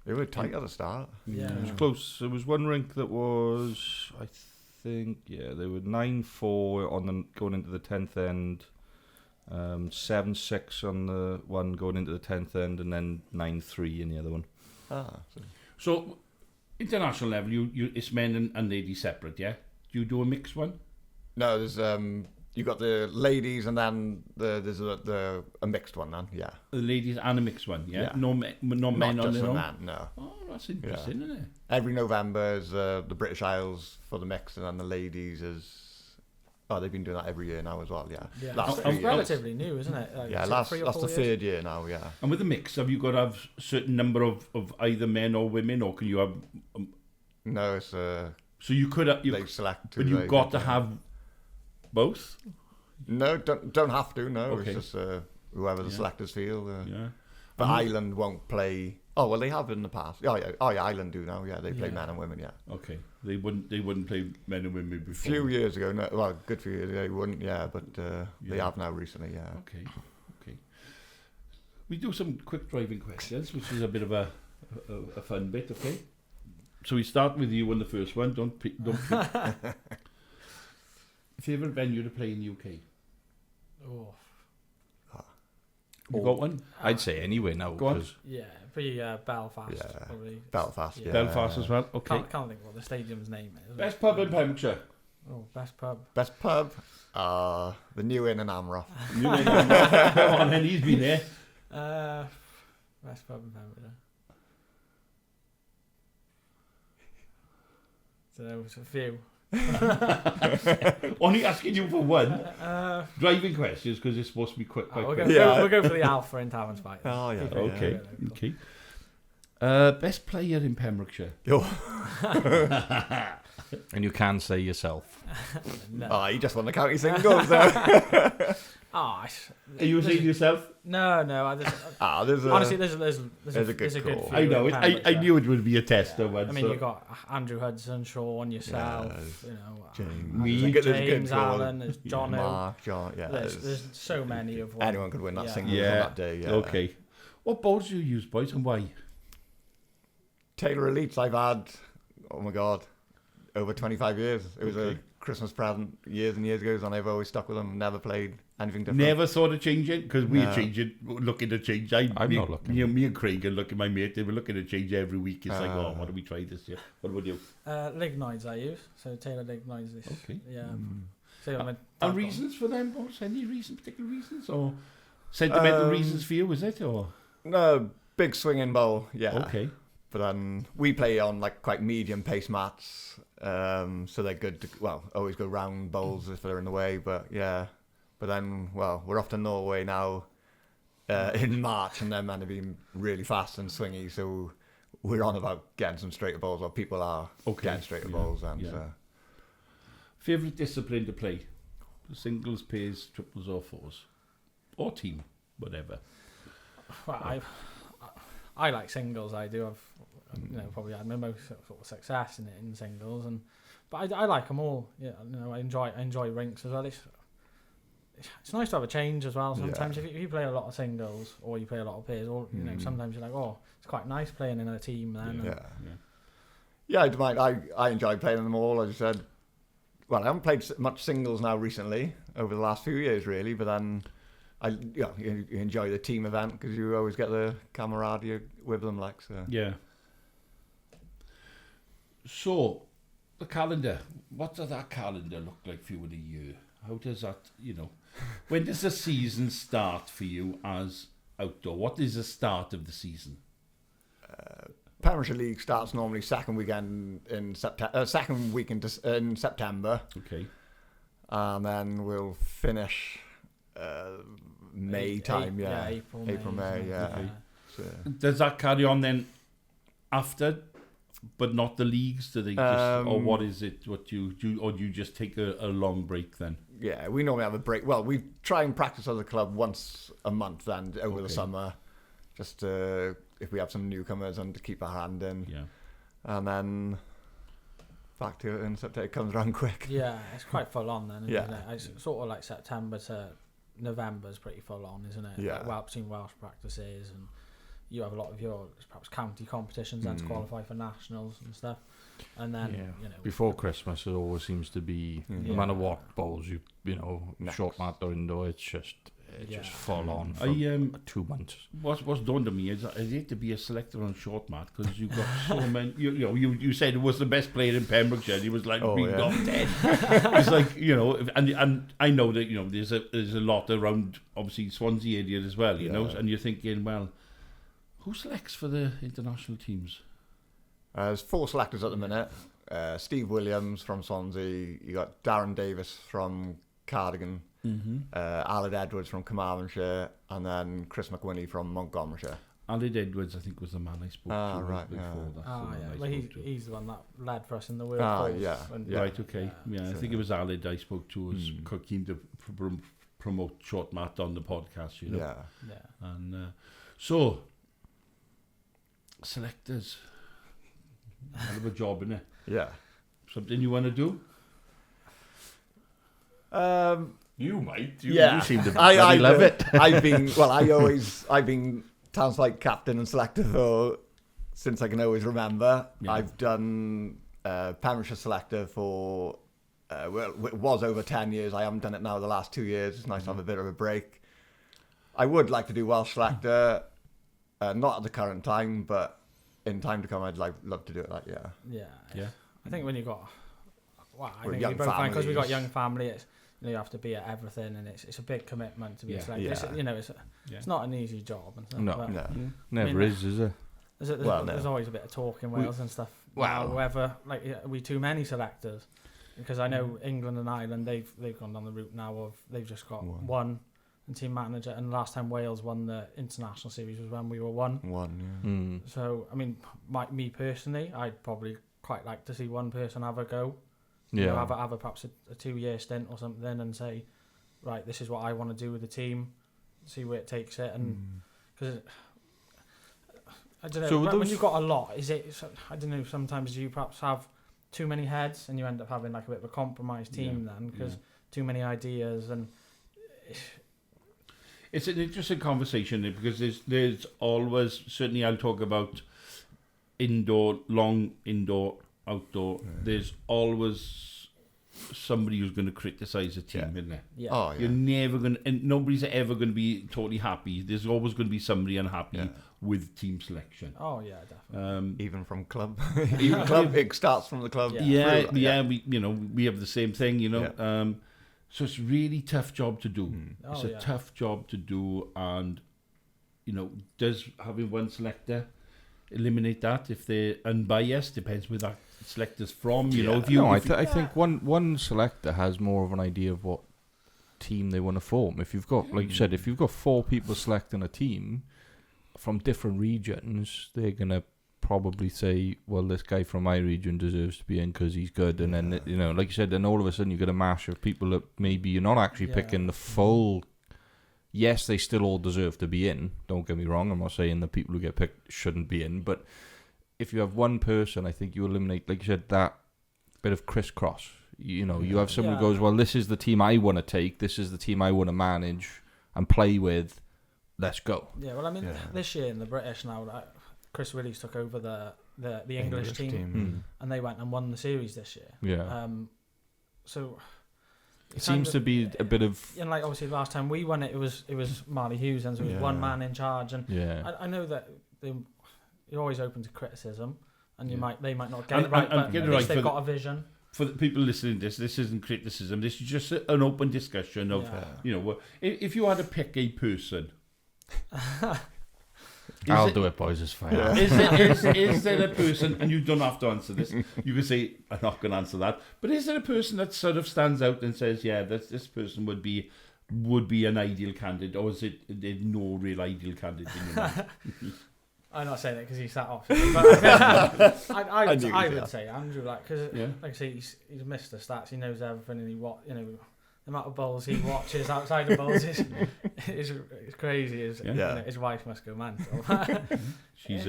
They were tight at the start. Yeah. It was close. There was one rink that was, I think, yeah, they were 9-4 on the going into the 10th end, 7-6 on the one going into the 10th end, and then 9-3 in the other one. So, international level, it's men and ladies separate, yeah? Do you do a mixed one? No, there's you got the ladies and then there's a mixed one then. Yeah. The ladies and a mixed one, yeah? Yeah. No men Not on just their the own? man. No. Oh, that's interesting, isn't it? Every November is the British Isles for the mix, and then the ladies is. Oh, they've been doing that every year now as well. Yeah. Yeah. Last It's 3 years. relatively new, isn't it? Like, Yeah, is it 3 or that's 4 the years? 3rd year now. Yeah. And with the mix, have you got to have a certain number of either men or women, or can you have... No, it's so you could have... they select. But you've got to have both? No, don't have to. No, Okay. it's just whoever the Yeah. selectors feel. Yeah. But Ireland won't play. Oh well, they have in the past. Oh yeah, Ireland do now. Yeah, they play Yeah. men and women. Yeah. Okay. They wouldn't play men and women A before. few years ago, no, well, good few years ago, they wouldn't. Yeah, but they Yeah. have now recently. Yeah. Okay. We do some quick driving questions, which is a bit of a fun bit, okay? So we start with you on the first one. Don't pick. Favourite venue to play in the UK? Oh, You got one? I'd say anyway now. Go on. 'cause yeah, pretty Belfast, Yeah. probably. Belfast. Yeah. Yeah. Belfast as well. Okay. Can't think what the stadium's name is. Best pub in Pembrokeshire? Oh, best pub. Best pub. The New Inn in Amroth. You may know. Come on, then, he's been there. Best pub in Pembrokeshire. So there was a few. Only asking you for one. Driving questions because it's supposed to be quick. Quite we'll, quick. Yeah. we'll go for the Alpha in Tavernspite. Oh yeah. Okay. Yeah. Okay. Best player in Pembrokeshire? and you can say yourself. No. Oh, you just won the county singles. Though. Oh, Are you saying yourself? No. There's a, Honestly, there's a good good call. few I know in it. I Pembrokeshire. knew it would be a tester one. I mean, so. you've got Andrew Hudson, Sean, yourself, you know, James. Me. There's a good James call. Allen, there's John. Mark, John. Yeah. There's so many of one. Anyone could win that Yeah. singles on Yeah. that day. Yeah. Okay. What balls do you use, boys, and why? Taylor Elites I've had, oh my God, over 25 years. It was Okay. a Christmas present years and years ago, and I've always stuck with them. Never played anything different. Never thought of changing because we're No. changing, looking to change. I'm me, not looking. Me and Craig are looking. My mate, they were looking to change every week. It's like, oh, what do we try this year? What would you? Lignoids I use, so Taylor Lignoids. This, Okay. Yeah. So I'm a And reasons for them, boss? Any particular reasons, or sentimental reasons for you? Is it or? No, big swinging bowl, yeah. Okay. But then we play on like quite medium pace mats, so they're good to, always go round bowls if they're in the way, but yeah. But then, we're off to Norway now in March, and they're meant to be really fast and swingy, so we're on about getting some straighter balls, or people are getting straighter balls. And Favourite discipline to play? Singles, pairs, triples, or fours, or team, whatever. Well, I like singles. I do. I've probably had my most sort of success in singles, but I like them all. Yeah, I enjoy rinks as well. it's nice to have a change as well. Sometimes Yeah. if you play a lot of singles or you play a lot of pairs, or you know, sometimes you're like, oh, it's quite nice playing in a team then. Yeah, I don't mind. I enjoy playing them all. As I said, well, I haven't played much singles now recently over the last few years, really. But then, you enjoy the team event because you always get the camaraderie with them, like so. Yeah. So, the calendar. What does that calendar look like for you in a year? How does that, when does the season start for you as outdoor? What is the start of the season? Premiership League starts normally second week in September. Okay. And then we'll finish May time, April, May, yeah. Okay. So, Does that carry on then after, but not the leagues? Do they just, or what is it? What you do, or do you just take a long break then? yeah, we normally have a break. Well, we try and practice as a club once a month then over the summer, just if we have some newcomers and to keep our hand in. Yeah. And then back to it in September. It comes around quick. Yeah, it's quite full on then, isn't Yeah. it? It's sort of like September to November is pretty full on, isn't it? Yeah. Like, well, between Welsh practices and you have a lot of your perhaps county competitions and to qualify for nationals and stuff. And then, before Christmas, it always seems to be, no matter what bowls short mat or indoor, it's just full on for 2 months. What's dawned on me is I hate to be a selector on short mat because you've got so many. You said it was the best player in Pembrokeshire. And he was like being top 10. It's like and I know that there's a lot around obviously Swansea area as well. And you're thinking, well, who selects for the international teams? There's 4 selectors at the minute. Steve Williams from Swansea. You got Darren Davis from Cardigan. Aled Edwards from Carmarthenshire, and then Chris McWhinney from Montgomeryshire. Aled Edwards, I think, was the man I spoke to right, before. yeah. That's the man I Well, spoke to. he's the one that led for us in the World Oh, Cup. yeah. Right, okay. Yeah, I think it was Aled I spoke to, was keen to promote short mat on the podcast, Yeah. And so, selectors, hell of a job, innit? Yeah. Something you want to do? You might. You seem to I love it. I've been Tavernspite captain and selector since I can always remember. Yeah. I've done Pembrokeshire selector for it was over 10 years. I haven't done it now the last 2 years. It's nice to have a bit of a break. I would like to do Welsh selector, not at the current time, but in time to come, I'd love to do it. Yeah. I think when you've got, I We're think young we both find because we've got families. young family, it's you have to be at everything, and it's a big commitment to be a selector. Yeah. It's not an easy job and stuff. No. but Never is it? There's always a bit of talk in Wales and stuff. Whether are we too many selectors? Because I know England and Ireland, they've gone down the route now of they've just got one and team manager. And the last time Wales won the international series was when we were one. So I mean, me personally, I'd probably quite like to see one person have a go. Have a perhaps a 2-year stint or something, and say, right, this is what I want to do with the team. See where it takes it, and because. I don't know. So When you've got a lot, is it? I don't know. Sometimes you perhaps have too many heads, and you end up having like a bit of a compromised team then, because too many ideas, and it's an interesting conversation because there's always, certainly I'll talk about long indoor, outdoor. There's always somebody who's going to criticise a team, isn't there? yeah. Oh, yeah. You're never going to, and nobody's ever going to be totally happy. There's always going to be somebody unhappy with team selection. Oh yeah, definitely. Even from club, it starts from the club. Yeah. We have the same thing, Yeah. So it's a really tough job to do. It's a yeah. tough job to do, and does having one selector eliminate that if they're unbiased? Depends where that selector's from. I think one selector has more of an idea of what team they want to form. If you've got, like you said, if you've got 4 people selecting a team from different regions, they're gonna probably say, well, this guy from my region deserves to be in because he's good. And then like you said, then all of a sudden you get a mash of people that maybe you're not actually picking the full. Yes, they still all deserve to be in. Don't get me wrong. I'm not saying the people who get picked shouldn't be in, but if you have one person, I think you eliminate, like you said, that bit of crisscross. You know, you have someone Yeah. who goes, well, this is the team I want to take. This is the team I want to manage and play with. Let's go. Yeah, well, I mean, Yeah. this year in the British now, like, Chris Willis took over the English team, and they went and won the series this year. Yeah. So It seems to be a bit of... and like obviously last time we won it, it was Marley Hughes, and so it was one man in charge. And Yeah. I know that you're always open to criticism, and Yeah. they might not get And- it right, and but get it at least right they've for got a vision. For the people listening to this isn't criticism. This is just an open discussion of, Yeah. you know, if you had to pick a person, I'll do it, boys. It's fine. Yeah. is there a person, and you don't have to answer this, you can say, I'm not going to answer that, but is there a person that sort of stands out and says, yeah, this person would be an ideal candidate, or is it no real ideal candidate in your mind? I'm not saying it because he sat off, but I knew I you'd would say say Andrew, like, because Yeah. like I say, he's missed the stats, he knows everything, and the amount of bowls he watches outside of bowls is crazy. Yeah. You know, his wife must go mental. She's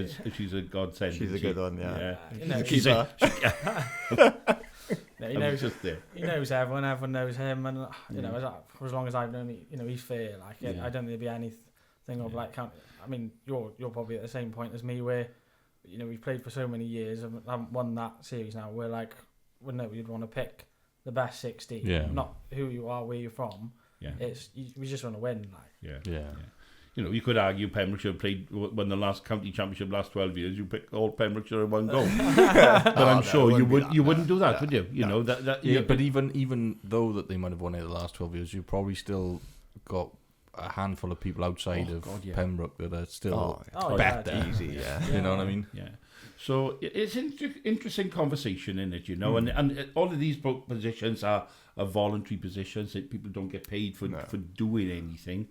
a godsend. She's a good one, yeah. You know, She's Keeper. he I was knows just there. he knows everyone knows him, and you know, for as long as I've known him, he's fair. Like Yeah. I don't think there'd be anything of like count. I mean, you're probably at the same point as me, where we've played for so many years and haven't won that series now. We're like, well, no, you'd want to pick the best 16, Yeah. not who you are, where you're from. Yeah. We just want to win. Like, Yeah. You know, you could argue Pembrokeshire won the last county championship last 12 years. You pick all Pembrokeshire in one go, but I'm sure you wouldn't do that, would you? You know that. Yeah, but even though that they might have won it the last 12 years, you probably still got a handful of people outside of Pembroke that are still better. yeah. Easy, yeah. You know what I mean? Yeah. So it's an interesting conversation, in it, you know, and all of these positions are voluntary positions that people don't get paid for doing anything.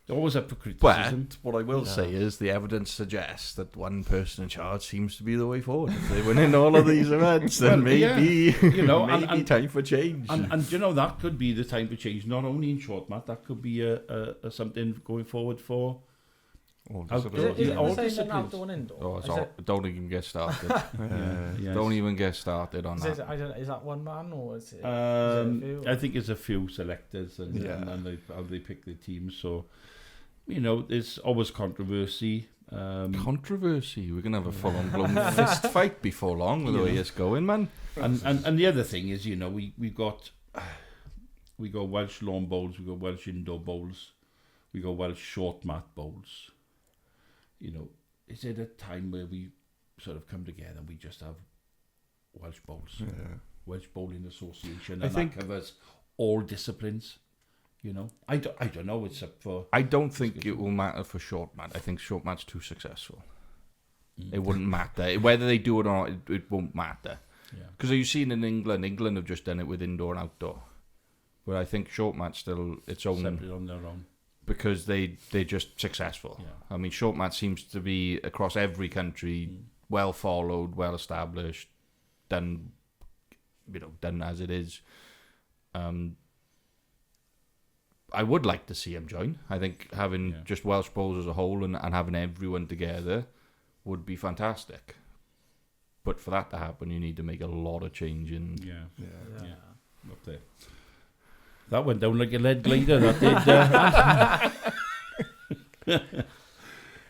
They're always up for criticism. But what I will say is the evidence suggests that one person in charge seems to be the way forward. If they win in all of these events, then maybe you know, maybe time for change. And you know, that could be the time to change. Not only in short mat, that could be a something going forward for. Is it all the same disciplines. outdoor and indoor? Oh, don't even get started. Yeah. Don't even get started on that. Is that one man or is it? I is it a few? think it's a few selectors and how they pick the teams. So, you know, there's always controversy. Controversy. We're gonna have a full-on blown fist fight before long with the way it's going, man. And the other thing is, you know, we got Welsh lawn bowls, we got Welsh indoor bowls, we got Welsh short mat bowls. You know, is it a time where we sort of come together and we just have Welsh bowls? Yeah. Welsh Bowling Association, I and think that covers all disciplines. You know, I don't know. It's up for. I don't think it will matter for short mat. I think short mat's too successful. It wouldn't matter whether they do it or not. It won't matter. Yeah. Because you've seen in England have just done it with indoor and outdoor, but I think short mat's still its own Separate on their own. because they're just successful. Yeah. I mean, short mat seems to be across every country, well followed, well established, done as it is. I would like to see him join. I think having just Welsh bowls as a whole and having everyone together would be fantastic. But for that to happen, you need to make a lot of change in. Yeah. Up there. That went down like a lead glider. That did.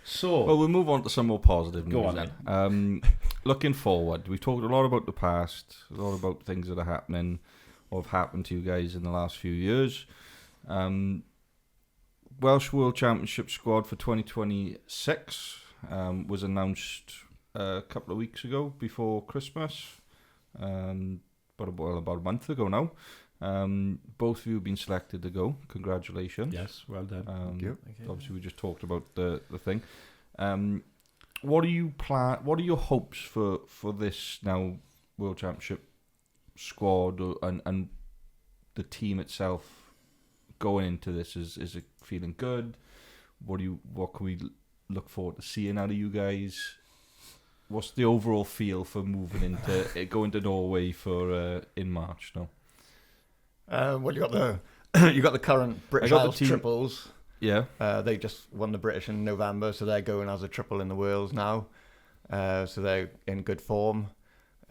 So, Well, we'll move on to some more positive news Go on then. Looking forward, we've talked a lot about the past, a lot about things that are happening or have happened to you guys in the last few years. Welsh World Championship squad for 2026 was announced a couple of weeks ago before Christmas, about a month ago now. Both of you have been selected to go. Congratulations. yes, well done. Thank you. Obviously, we just talked about the thing. What do you plan? What are your hopes for this now World Championship squad and the team itself going into this? Is it feeling good? What can we look forward to seeing out of you guys? What's the overall feel for moving into going to Norway for in March now? Well, you got the current British Isles triples. Yeah. They just won the British in November, so they're going as a triple in the Worlds now. So they're in good form.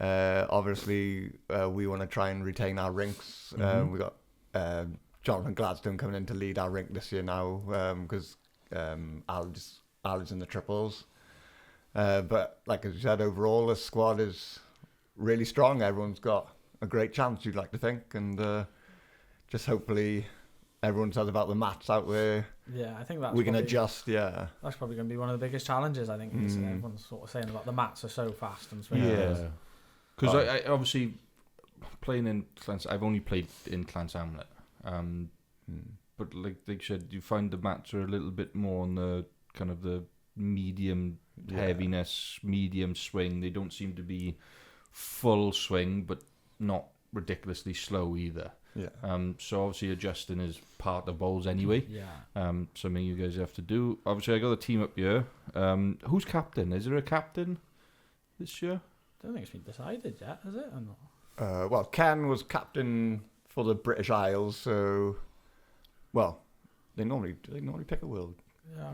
Obviously, we want to try and retain our rinks. We got Jonathan Gladstone coming in to lead our rink this year now, because Al's in the triples. But like I said, overall the squad is really strong. Everyone's got a great chance, you'd like to think, and just hopefully everyone says about the mats out there. Yeah, I think that's we can adjust. Yeah, that's probably going to be one of the biggest challenges. I think is everyone's sort of saying about the mats are so fast and swinging. Yeah, because I obviously playing in Clans, I've only played in Clans Hamlet. But like they said, you find the mats are a little bit more on the kind of the medium heaviness, medium swing. They don't seem to be full swing, but not ridiculously slow either. Yeah. So obviously adjusting is part of bowls anyway. Yeah. Something you guys have to do. Obviously I got the team up here. Who's captain? Is there a captain this year? I don't think it's been decided yet, is it? Or not? Well, Ken was captain for the British Isles, so they normally pick a world.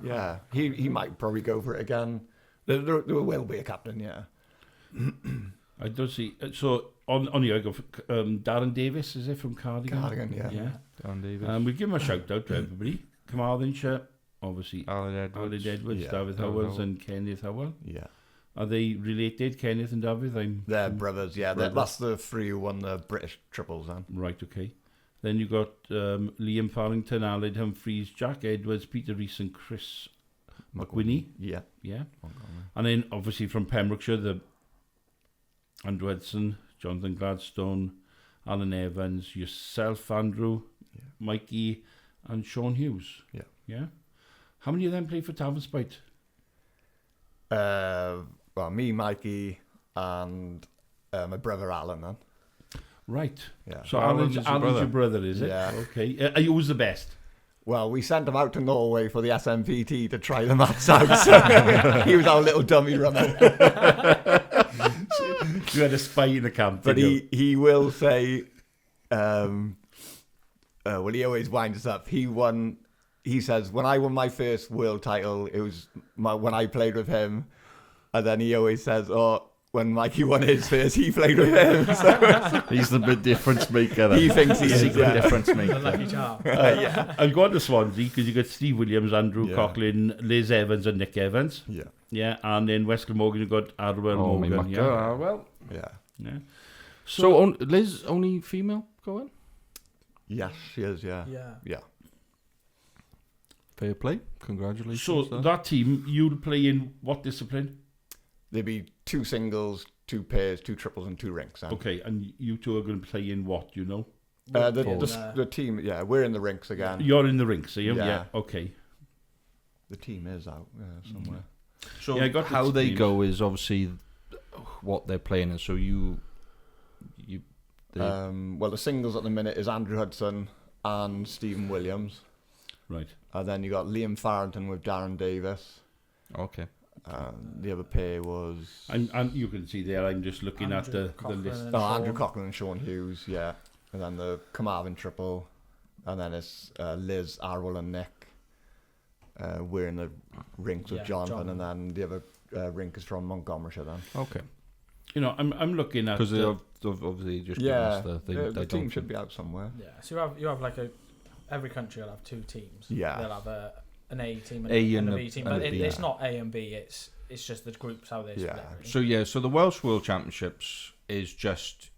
Yeah, he might probably go for it again. There will be a captain, yeah. I don't see. So on here I go for, Darren Davis, is it from Cardigan? Cardigan, yeah. Darren Davis. We give him a shout out to everybody. Carmarthenshire, obviously. Alan Edwards, David Howells, and Kenneth Howell. Yeah. Are they related, Kenneth and David? They're brothers, yeah. Brothers. That's the three who won the British triples then. Right, okay. Then you got Liam Farrington, Aled Humphreys, Jack Edwards, Peter Rees and Chris McWhinney. Yeah. Yeah. And then obviously from Pembrokeshire, the Andrew Hudson, Jonathan Gladstone, Alan Evans, yourself, Andrew, Mikey, and Sean Hughes. Yeah. Yeah. How many of them play for Tavernspite? Well, me, Mikey, and my brother Alan then. Right. Yeah. So Alan's Alan's your brother, is it? Yeah. Okay. Who's the best? Well, we sent him out to Norway for the SMPT to try the mats out, so he was our little dummy runner. You had a spy in the camp, But didn't you? he will say, well, he always winds us up. He says, when I won my first world title, it was when I played with him. And then he always says, when Mikey won his first, he played with him. So He's the big difference maker. he thinks he is. Secret Yeah. difference The maker. lucky charm. Yeah. I'll go on to Swansea because you got Steve Williams, Andrew Yeah. Coughlin, Liz Evans, and Nick Evans. Yeah. Yeah, and then West Glamorgan, you got Arwell Oh, my Morgan. mucker. Yeah. Well, Yeah. Yeah. so Liz, only female going? Yes, she is, yeah. Yeah. Yeah. Fair play. Congratulations. So there. that team, you'll play in what discipline? There'd be 2 singles, 2 pairs, 2 triples, and 2 rinks. Then. Okay, and you two are going to play in what, you know? The team, yeah, we're in the rinks again. You're in the rinks, are you? Yeah. Okay. The team is out somewhere. So Yeah, I got how the they teams. go is obviously what they're playing, and so Well, the singles at the minute is Andrew Hudson and Stephen Williams. Right. And then you got Liam Farrington with Darren Davis. okay. The other pair was And you can see there, I'm just looking at Andrew the Coughlin list. and Andrew Sean. Coughlin and Sean Hughes, yeah. And then the Carmarthen triple. And then it's Liz, Arwell and Nick. We're in the rinks with Yeah, Jonathan. And then the other rink is from Montgomeryshire then. Okay. You know, I'm looking at... Because they obviously just given Yeah, us the team should be out somewhere. Yeah. So you have like every country will have 2 teams. Yeah. They'll have an A team and, A and and a a- B team, and but a B, it's yeah. not A and B. It's just the groups how they split. Yeah. really. So the Welsh World Championships is just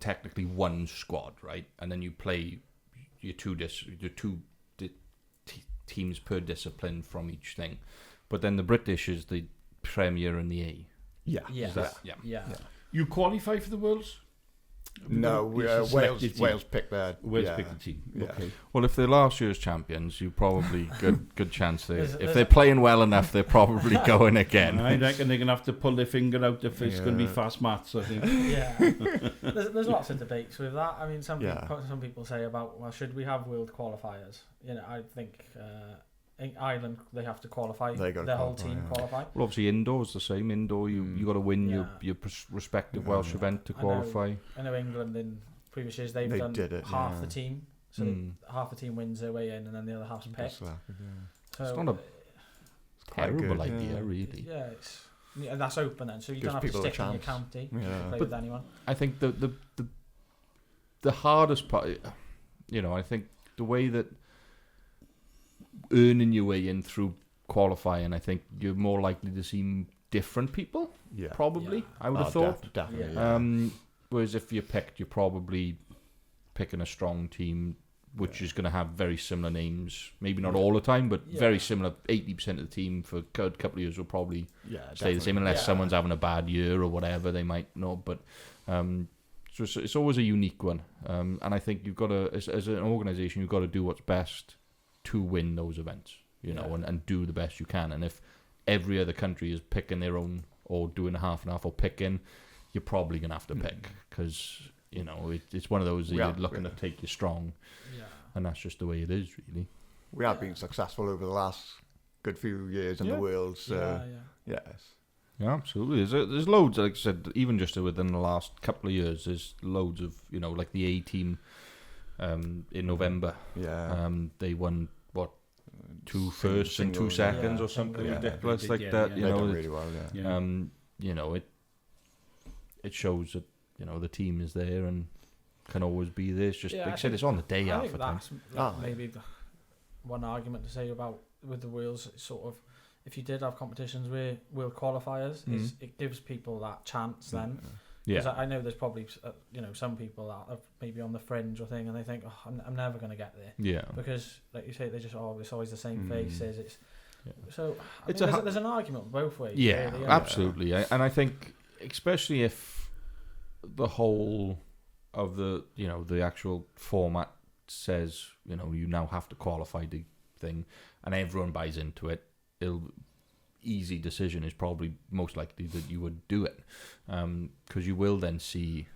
technically one squad, right? And then you play your two teams per discipline from each thing. But then the British is the Premier and the A. Yeah. Yeah. Is that, yeah. Yeah. You qualify for the Worlds? No, It's a selected team. Wales picked their... Wales yeah. pick the team. Yeah. Okay. Well, if they're last year's champions, you probably good chance they. There's- If there's they're a- playing well enough, they're probably going again. I reckon they're going to have to pull their finger out if it's going to be Yeah. fast maths, I think. Yeah. there's lots of debates with that. I mean, some Yeah. people say about, well, should we have world qualifiers? You know, I think in Ireland they have to qualify. They gotta the whole qualify, team yeah. qualify. Well, obviously indoors the same. Indoor, you got to win Yeah. your respective Yeah. Welsh event to I know. qualify. I know England in previous years they've They done did it, half yeah. the team, so half the team wins their way in, and then the other half's picked. Just that, yeah. So It's not a quite terrible good, idea, yeah. really. yeah, Yeah, that's open then, so you Gives don't have to people a stick in your chance. county Yeah. to play But with anyone. I think the hardest part, I think the way that earning your way in through qualifying, I think you're more likely to see different people, Yeah. probably, Yeah. I would have thought. Definitely. Yeah. Yeah. Whereas if you're picked, you're probably picking a strong team, which is going to have very similar names. Maybe not all the time, but Yeah. very similar. 80% of the team for a couple of years will probably Yeah, stay the same, unless Yeah. someone's having a bad year or whatever. They might not, but so it's always a unique one. And I think you've got to, as an organisation, you've got to do what's best to win those events, Yeah. and do the best you can. And if every other country is picking their own or doing a half and half or picking, you're probably going to have to pick because, it's one of those that We you're are- looking we to are. take you strong, Yeah. and that's just the way it is, really. We have been successful over the last good few years in Yeah. the world. So yes. Yeah, absolutely. There's loads, like I said, even just within the last couple of years, there's loads of, like the A team in November. Yeah. They won, two Sing- firsts and 2 single, seconds yeah. or something Yeah. ridiculous They like did, that. yeah. You They've know, done really well. Yeah. Yeah. it shows that the team is there and can always be there. It's just Yeah, like I I said, it's on the day I half think the time. that's Ah, maybe one argument to say about with the wheels. It's sort of, if you did have competitions where wheel qualifiers, is it gives people that chance then. Because Yeah, I know there's probably some people that are maybe on the fringe or thing, and they think, oh, I'm never going to get there yeah. because, like you say, they just it's always the same Mm. faces. It's Yeah. so I It's mean, a there's an argument both ways. Yeah, really, isn't absolutely. And I think, especially if the whole of the actual format says, you now have to qualify the thing, and everyone buys into it, easy decision is probably most likely that you would do it, because you will then see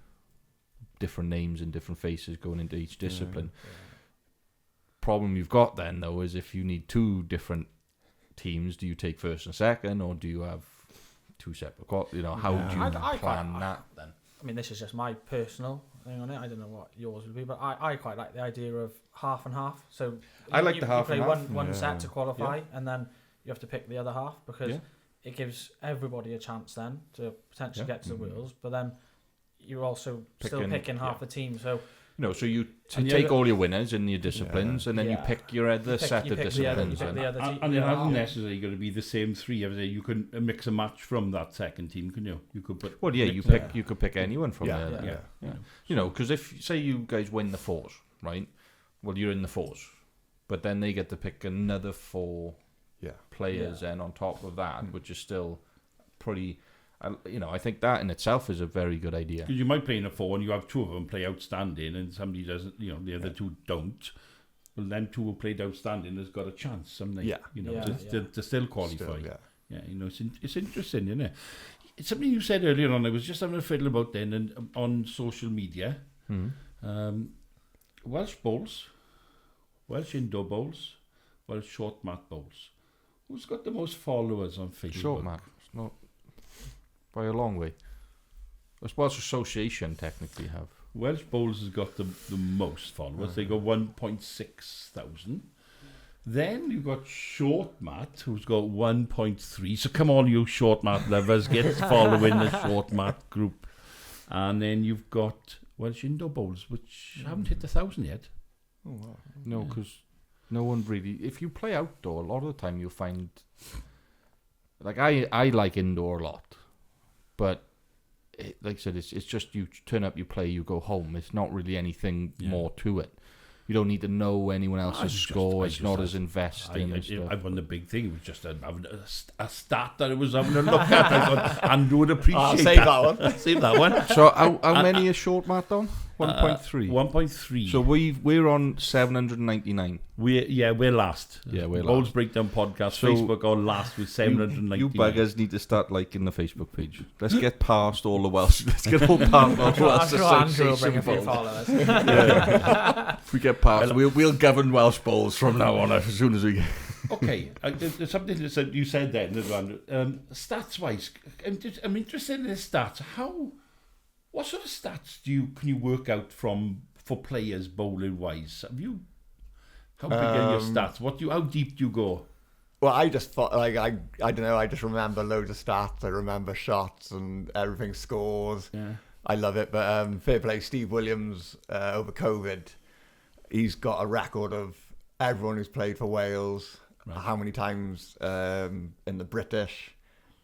different names and different faces going into each discipline. Problem you've got then, though, is if you need two different teams, do you take first and second, or do you have two separate? How do you I plan that then? I mean, this is just my personal thing on it. I don't know what yours would be, but I quite like the idea of half and half. So I like the half you and play half. one Yeah. set to qualify, and then you have to pick the other half because Yeah. it gives everybody a chance then to potentially Yeah. get to the wheels. But then you're also still Picking- picking half the team. So So you And the take other- all your winners in your disciplines, and then you Yeah. pick your other set you of pick the other, you disciplines. pick then. the other team. And it the other hasn't half. necessarily got to be the same three. You can mix and match from that second team, can you? You could put. Well, yeah, mix you it. pick. You could pick anyone from Yeah, there. yeah. Then. Because if say you guys win the fours, right? Well, you're in the fours, but then they get to pick another 4 Yeah. players, Yeah. and on top of that, which is still pretty. I think that in itself is a very good idea. Because you might play in a 4 and you have 2 of them play outstanding and somebody doesn't, the other 2 don't. Well, then 2 who played outstanding has got a chance, haven't they? Yeah. To still qualify. Still, yeah. Yeah, it's interesting, isn't it? It's something you said earlier on. I was just having a fiddle about then and on social media. Welsh bowls, Welsh indoor bowls, Welsh short mat bowls. Who's got the most followers on Facebook? Short man, it's not by a long way. As Welsh Association technically have. Welsh Bowls has got the most followers. They got 1.6 thousand. Then you've got Short Mat, who's got 1.3. So come on, you Short Mat lovers, get following the Short Mat group. And then you've got Welsh Indoor Bowls, which haven't hit 1,000 yet. Oh, wow. No, because no one really. If you play outdoor, a lot of the time you'll find. Like I like indoor a lot, but like I said, it's just you turn up, you play, you go home. It's not really anything more to it. You don't need to know anyone else's score. It's not as investing and stuff. I won the big thing. It was just having a stat that I was having a look at. I thought Andrew would appreciate I'll save that one. Save that one. So how many is Short Mat on? 1.3. 1.3. So we're on 799. We're last. Yeah, we're Bowls last. Breakdown Podcast. So Facebook on last with 799. You buggers need to start liking the Facebook page. Let's get past all the Welsh. Let's get all past all the Welsh Andrew will bring Association a few bowls. followers. If we get past, we'll govern Welsh bowls from now on as soon as we get. Okay, there's something that you said then, Andrew. Stats wise, I'm interested in the stats. What sort of stats can you work out for players bowling wise? How big are your stats? How deep do you go? Well, I just thought, like, I don't know, I just remember loads of stats. I remember shots and everything, scores. Yeah. I love it. But fair play, Steve Williams, over COVID, he's got a record of everyone who's played for Wales, how many times in the British,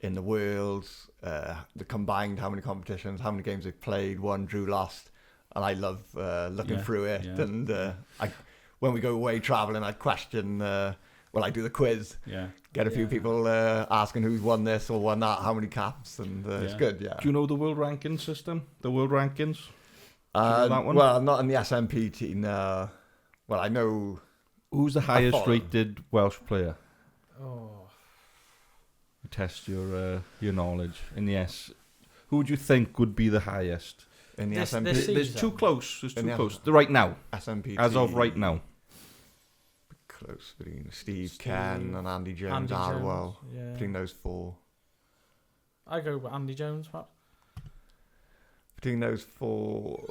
in the Worlds, the combined, how many competitions, how many games they've played, won, drew, lost. And I love looking through it. Yeah. And when we go away traveling, I question... I do the quiz. Yeah. Get a few people asking who's won this or won that, how many caps, and it's good. Yeah. Do you know the world ranking system? The world rankings? That one? Well, I'm not in the SMPT. No. Well, I know. Who's the highest rated Welsh player? Oh. Test your knowledge in the S. Who would you think would be the highest in the SMPT? There's too close. There's too close. Right now. SMPT. As of right now. Close between Steve, Ken, and Andy Jones as well. Yeah. Between those four. I go with Andy Jones, perhaps. Between those four,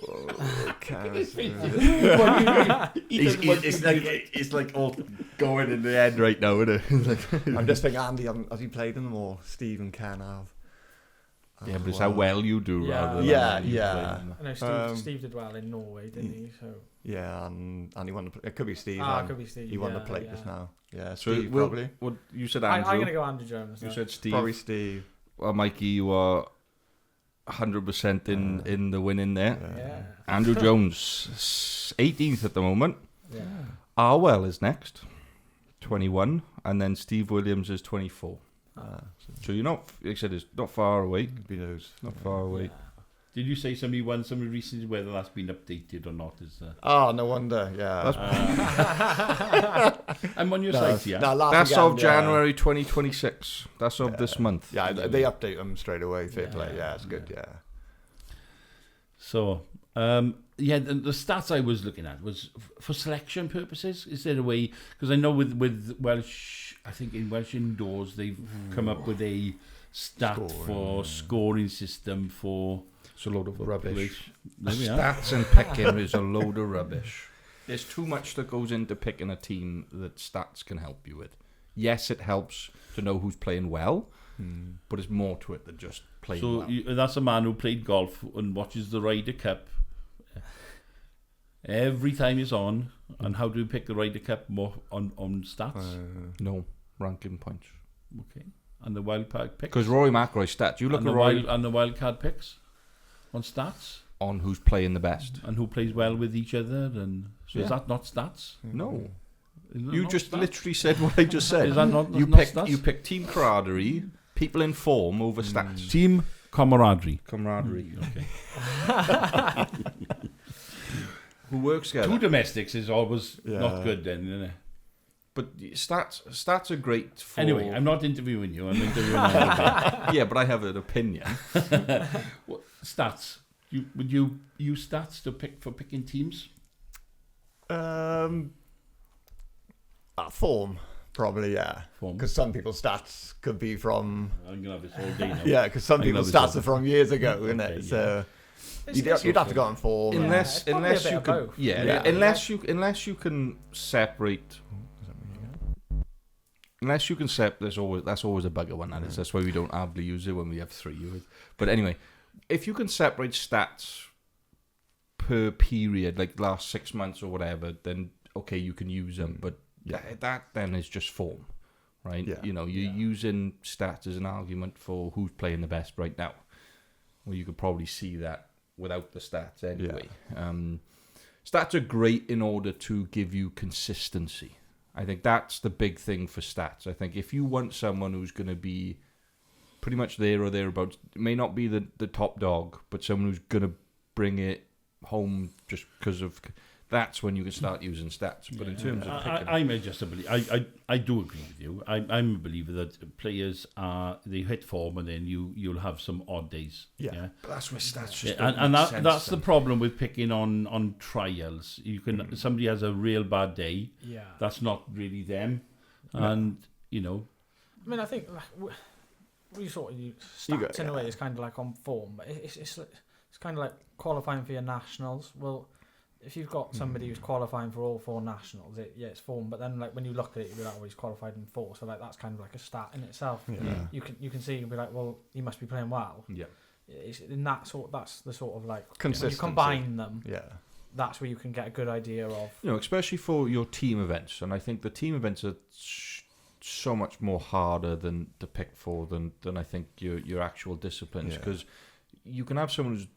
it's like all going in the head right now, isn't it? I'm just thinking, Andy, has he played in them, or Steve and Ken have? Yeah, but it's how well you do, rather than yeah. I know Steve did well in Norway, didn't he? So yeah, and he won it could be Steve. It could be Steve. He won the plate just now. Yeah, so Steve probably. What you said, Andrew? I'm gonna go Andrew Jones. You said Steve. Probably Steve. Well, Mikey, you are 100% in the winning there. Yeah. Andrew Jones, 18th at the moment. Yeah. Arwell is next, 21, and then Steve Williams is 24. So you're not, like I said, it's not far away. Not far away. Yeah. Did you say somebody won somebody recently? Whether that's been updated or not is. Oh, no wonder. Yeah. I'm on your site here. That's of January 2026. That's of this month. Yeah, they update them straight away. Fair play. Yeah, it's good. Yeah. So, the stats I was looking at was for selection purposes. Is there a way? Because I know with Welsh. I think in Welsh Indoors they've come up with a scoring system for. It's a load of rubbish. Stats and picking is a load of rubbish. There's too much that goes into picking a team that stats can help you with. Yes, it helps to know who's playing well, but it's more to it than just playing well. So that's a man who played golf and watches the Ryder Cup every time it's on. And how do you pick the Ryder Cup more on stats? No, ranking points. Okay. And the wild card picks? Because Rory McIlroy stats. You look at and the wild card picks on stats? On who's playing the best. And who plays well with each other. And so is that not stats? No. You just literally said what I just said. Is that not stats? You pick team camaraderie, people in form over stats. Team camaraderie. Okay. Who works together. Two domestics is always not good then, isn't it? But stats are great for... Anyway, I'm not interviewing you. I'm interviewing everybody. Yeah, but I have an opinion. Stats. Would you use stats to picking teams? Form, probably, yeah. Because some people's stats could be from... I'm going to have this all day now. Yeah, because some people's stats are from years ago, isn't it? So... You'd have to go on form. Unless you can... Unless you can separate... Unless you can separate... That's always a bugger one, that is. That's why we don't hardly use it when we have 3 years. But anyway... If you can separate stats per period, like last 6 months or whatever, then okay, you can use them. But that then is just form, right? Yeah. You know, you're using stats as an argument for who's playing the best right now. Well, you could probably see that without the stats anyway. Yeah. Stats are great in order to give you consistency. I think that's the big thing for stats. I think if you want someone who's going to be pretty much there or thereabouts, it may not be the top dog, but someone who's going to bring it home just because of... That's when you can start using stats. But in terms of picking... I'm just a believer. I do agree with you. I'm a believer that players they hit form and then you'll have some odd days. Yeah. But that's where stats just that's the problem with picking on trials. You can somebody has a real bad day. Yeah. That's not really them. And, you know... I mean, I think... We sort of use stats in a way. It's kind of like on form, but it's kind of like qualifying for your nationals. Well, if you've got somebody who's qualifying for all 4 nationals, it's form. But then, like, when you look at it, you're like, oh, he's qualified in 4, so like that's kind of like a stat in itself. Yeah. You can see and be like, well, he must be playing well. Yeah. It's in that sort. That's the sort of like when you Consistency. combine them. Yeah. That's where you can get a good idea of. You know, especially for your team events, and I think the team events are so much more harder than to pick for than I think your actual disciplines, because you can have someone who's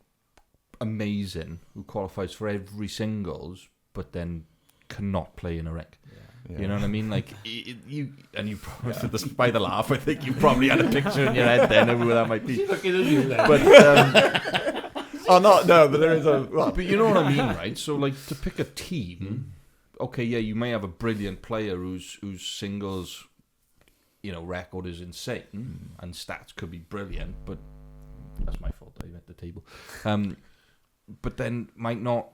amazing who qualifies for every singles, but then cannot play in a rink. You know what I mean? Like you probably by the laugh, I think you probably had a picture in your head then of who that might be. But oh no, but there is a. Well, but you know what I mean, right? So like to pick a team, okay, yeah, you may have a brilliant player whose singles, you know, record is insane and stats could be brilliant, but that's my fault. I hit the table. But then might not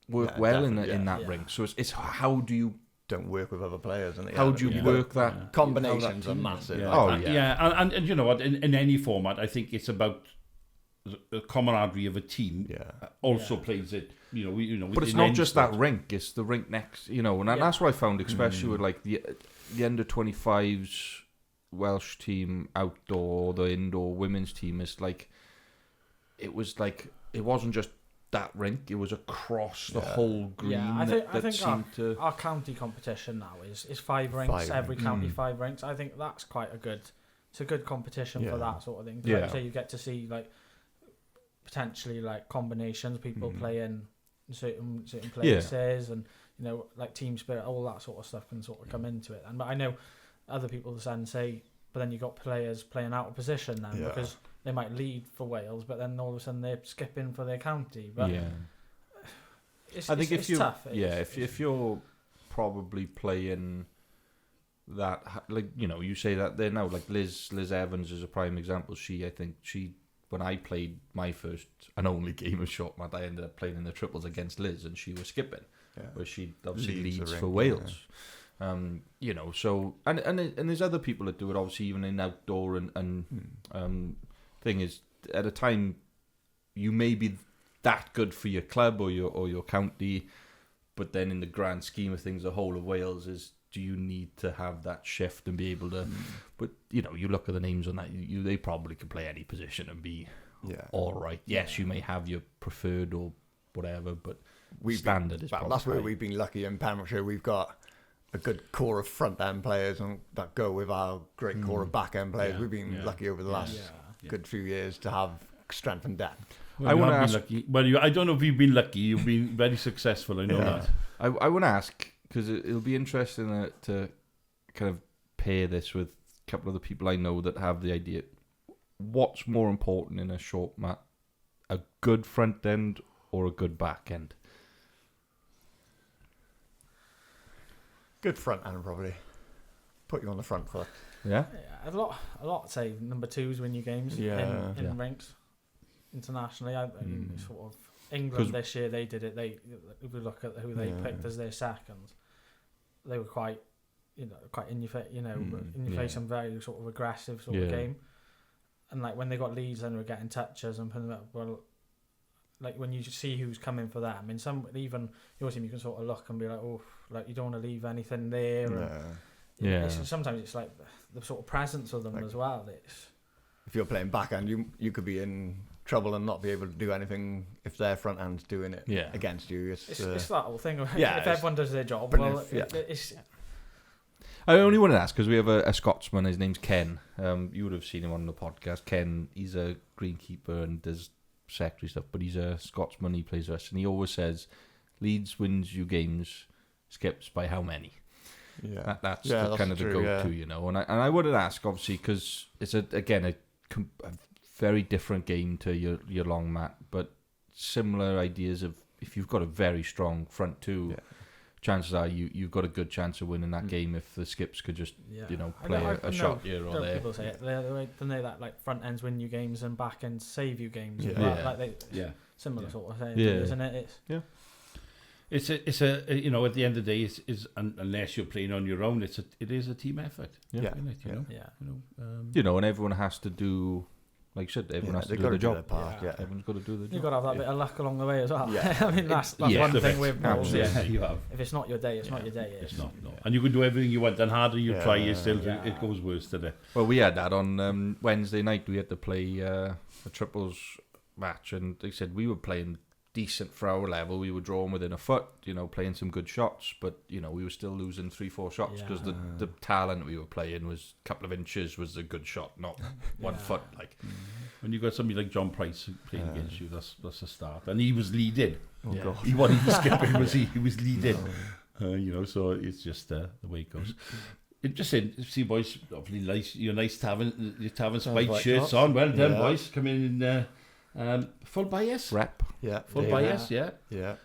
work well in that rink. So it's how do you don't work with other players, and how do you work that combinations are massive. And you know what? In any format, I think it's about the camaraderie of a team. Also plays it. You know. But it's not just that rink; it's the rink next. You know, and that's what I found, especially with like the under 25s Welsh team outdoor, the indoor women's team. Is like it wasn't just that rink; it was across the whole green. I think our county competition now is 5 rinks. Every county 5 rinks. I think that's quite a good competition for that sort of thing. Like, so you get to see like potentially like combinations, people playing in certain places, and you know, like team spirit, all that sort of stuff can sort of come into it. But I know other people then say, but then you got players playing out of position then because they might lead for Wales, but then all of a sudden they're skipping for their county. But I think it's tough. If you're probably playing that, like, you know, you say that they're now like Liz Evans is a prime example. I think when I played my first and only game of short mat, I ended up playing in the triples against Liz, and she was skipping, where she obviously leads for Wales. You know, so and there's other people that do it, obviously, even in outdoor and thing is, at a time you may be that good for your club or your county, but then in the grand scheme of things, the whole of Wales is, do you need to have that shift and be able to? But you know, you look at the names on that, they probably could play any position and be all right. Yes, you may have your preferred or whatever, but standard is probably. That's where we've been lucky in Pembrokeshire. We've got a good core of front end players and that go with our great core of back end players. We've been lucky over the last good few years to have strength and depth. Well, I want to ask. Lucky. Well, I don't know if you've been lucky. You've been very successful. I know that. I want to ask, because it'll be interesting to kind of pair this with a couple of the people I know that have the idea. What's more important in a short mat, a good front end or a good back end? Good front end, probably. Put you on the front foot. Yeah. A lot say number 2s win you games in ranks internationally. I mean, sort of England this year, they did it. If we look at who they picked as their seconds, they were quite in your face, and very sort of aggressive sort of game. And like when they got leads, then they were getting touches and putting them up. Well, like when you see who's coming for them, in some even your team, you can sort of look and be like, oh, like you don't want to leave anything there. Sometimes it's like the sort of presence of them as well. If you're playing back end, you could be in trouble and not be able to do anything if their front end's doing it against you. It's that whole thing. If everyone does their job, it's. I only want to ask because we have a Scotsman. His name's Ken. You would have seen him on the podcast. Ken, he's a greenkeeper and does secretary stuff, but he's a Scotsman. He plays us, and he always says, "Leeds wins you games, skips by how many?" That's kind of the go-to, you know. And I wanted to ask, obviously, because it's a very different game to your long mat, but similar ideas of if you've got a very strong front two. Chances are you've got a good chance of winning that game if the skips could just play a shot here or there. People say it. They know that like front ends win you games and back ends save you games. Similar sort of thing, isn't it? It's a you know, at the end of the day, is unless you're playing on your own, it is a team effort. And everyone has to do Like I said, everyone has to they've do got the to do job. their part, Yeah. yeah. Everyone's got to do the job. You've got to have that bit of luck along the way as well. Yeah. I mean, that's Yeah, one the thing best. with bowls. Absolutely. Yeah, you have. If it's not your day, it's not your day. It's not, no. And you can do everything you want, and harder you try, Yeah. it still Yeah. it goes worse, doesn't it? Well, we had that on Wednesday night. We had to play a triples match, and they said we were playing decent for our level. We were drawing within a foot, playing some good shots, but we were still losing 3-4 shots because the talent we were playing was a couple of inches was a good shot, not 1 foot. Like When you got somebody like John Price playing against you, that's a start. And he was leading. Oh, Yeah. God. He wasn't even skipping, was he? He was leading. So it's just the way it goes. Interesting. See, boys, obviously nice. Your nice Tavernspite like shirts that. on. Well done, Yeah. boys. Come in full bias. rep. Yeah. Full Dave. bias, yeah. Yeah.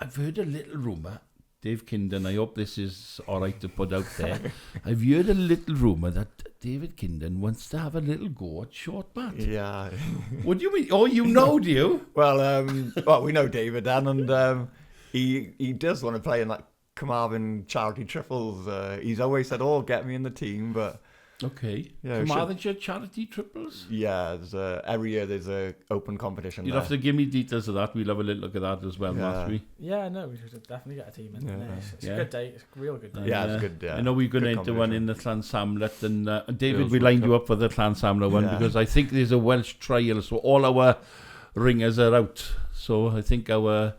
I've heard a little rumour. Dave Kinden, I hope this is all right to put out there. I've heard a little rumour that David Kinden wants to have a little go at short mat. Yeah. What do you mean? Oh, you know, do you? Well, we know David Dan, and he does want to play in like Carmarthen charity triples. He's always said, "Oh, get me in the team," but Okay. Yeah, Carmarthenshire charity triples? yeah, every year there's a open competition. You'd there. have to give me details of that. We'll have a little look at that as well, Yeah. Matt. We? Yeah, no, we should definitely get a team in. Yeah. It's Yeah. a good day. It's a real good day. Yeah, it's good. Yeah. I know we're going to Good enter one in competition. the Llansamlet, and David, Girls we World lined Cup. you up for the Llansamlet one Yeah. because I think there's a Welsh trial, so all our ringers are out. So I think our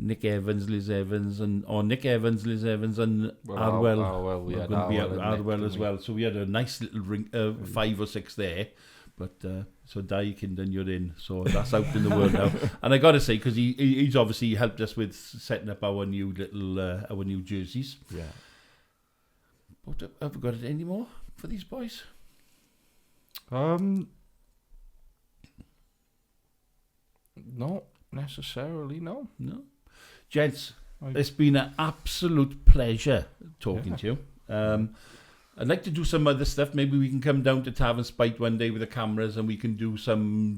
Nick Evans, Liz Evans, and Arwell we are had going to be out. Arwell and Nick, Arwell didn't as we? well. So we had a nice little ring, 5 or 6 there. But so Dai Kinden, you're in. So that's out in the world now. And I got to say, because he's obviously helped us with setting up our new little our new jerseys. Yeah. But have we got any more for these boys? Not necessarily, no. No. Gents, I- it's been an absolute pleasure talking to you. I'd like to do some other stuff. Maybe we can come down to Tavernspite one day with the cameras and we can do some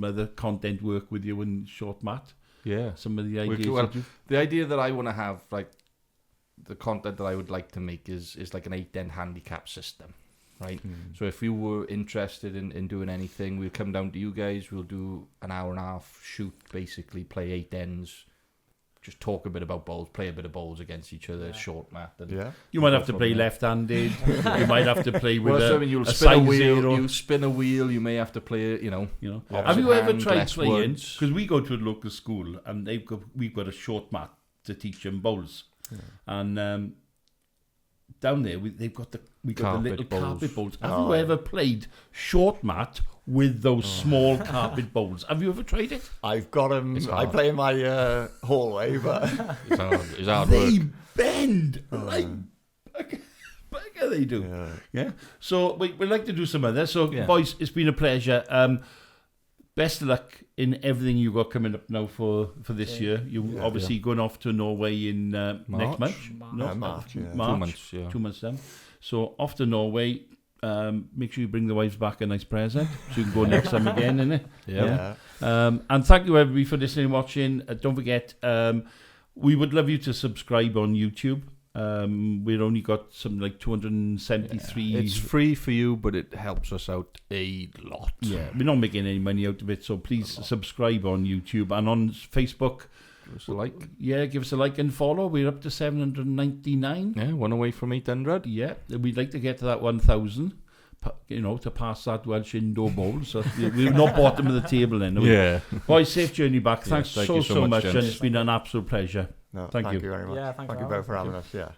other content work with you and Short Matt. Yeah. Some of the We ideas. could- well, that you- The idea that I want to have, like, the content that I would like to make is like an 8-den handicap system, right? So if you were interested in doing anything, we'll come down to you guys. We'll do an hour and a half shoot, basically play 8-dens, just talk a bit about bowls, play a bit of bowls against each other, Yeah. short mat. And Yeah. You might have to From play there. left-handed. You might have to play with well, so, I a, mean, you'll a spin a size wheel. 0. You spin a wheel. You may have to play, You know. Opposite Have you ever hand, tried less playing? words. Because we go to a local school and we've got a short mat to teach them bowls, and down there they've got the Carpet little bowls. carpet bowls. Have Oh. you ever played short mat with those small carpet bowls? Have you ever tried it? I've got him. It's I hard. play in my hallway, but It's hard They work. bend like bugger they do. Yeah. So we'd like to do some other. So Yeah. boys, it's been a pleasure. Best of luck in everything you got coming up now for this Yeah. year. You're obviously going off to Norway in next March. month. No, March, yeah. 2 March. months, yeah. 2 months down. So off to Norway. Make sure you bring the wives back a nice present so you can go next time again, innit? Yeah. And thank you everybody for listening and watching. Don't forget, we would love you to subscribe on YouTube. We've only got something like 273. It's free for you, but it helps us out a lot. Yeah, we're not making any money out of it, so please subscribe on YouTube and on Facebook. Give us a like. Yeah, give us a like and follow. We're up to 799. Yeah, one away from 800. Yeah, we'd like to get to that 1,000. To pass that Welsh indoor bowl. So we're not bottom of the table then. Are we? Yeah. Boys, safe journey back. Thanks thank so you so much, much, gents. and it's been an absolute pleasure. no, Thank thank you. you very much. Yeah, thanks Thank for you having both for having us. Yeah.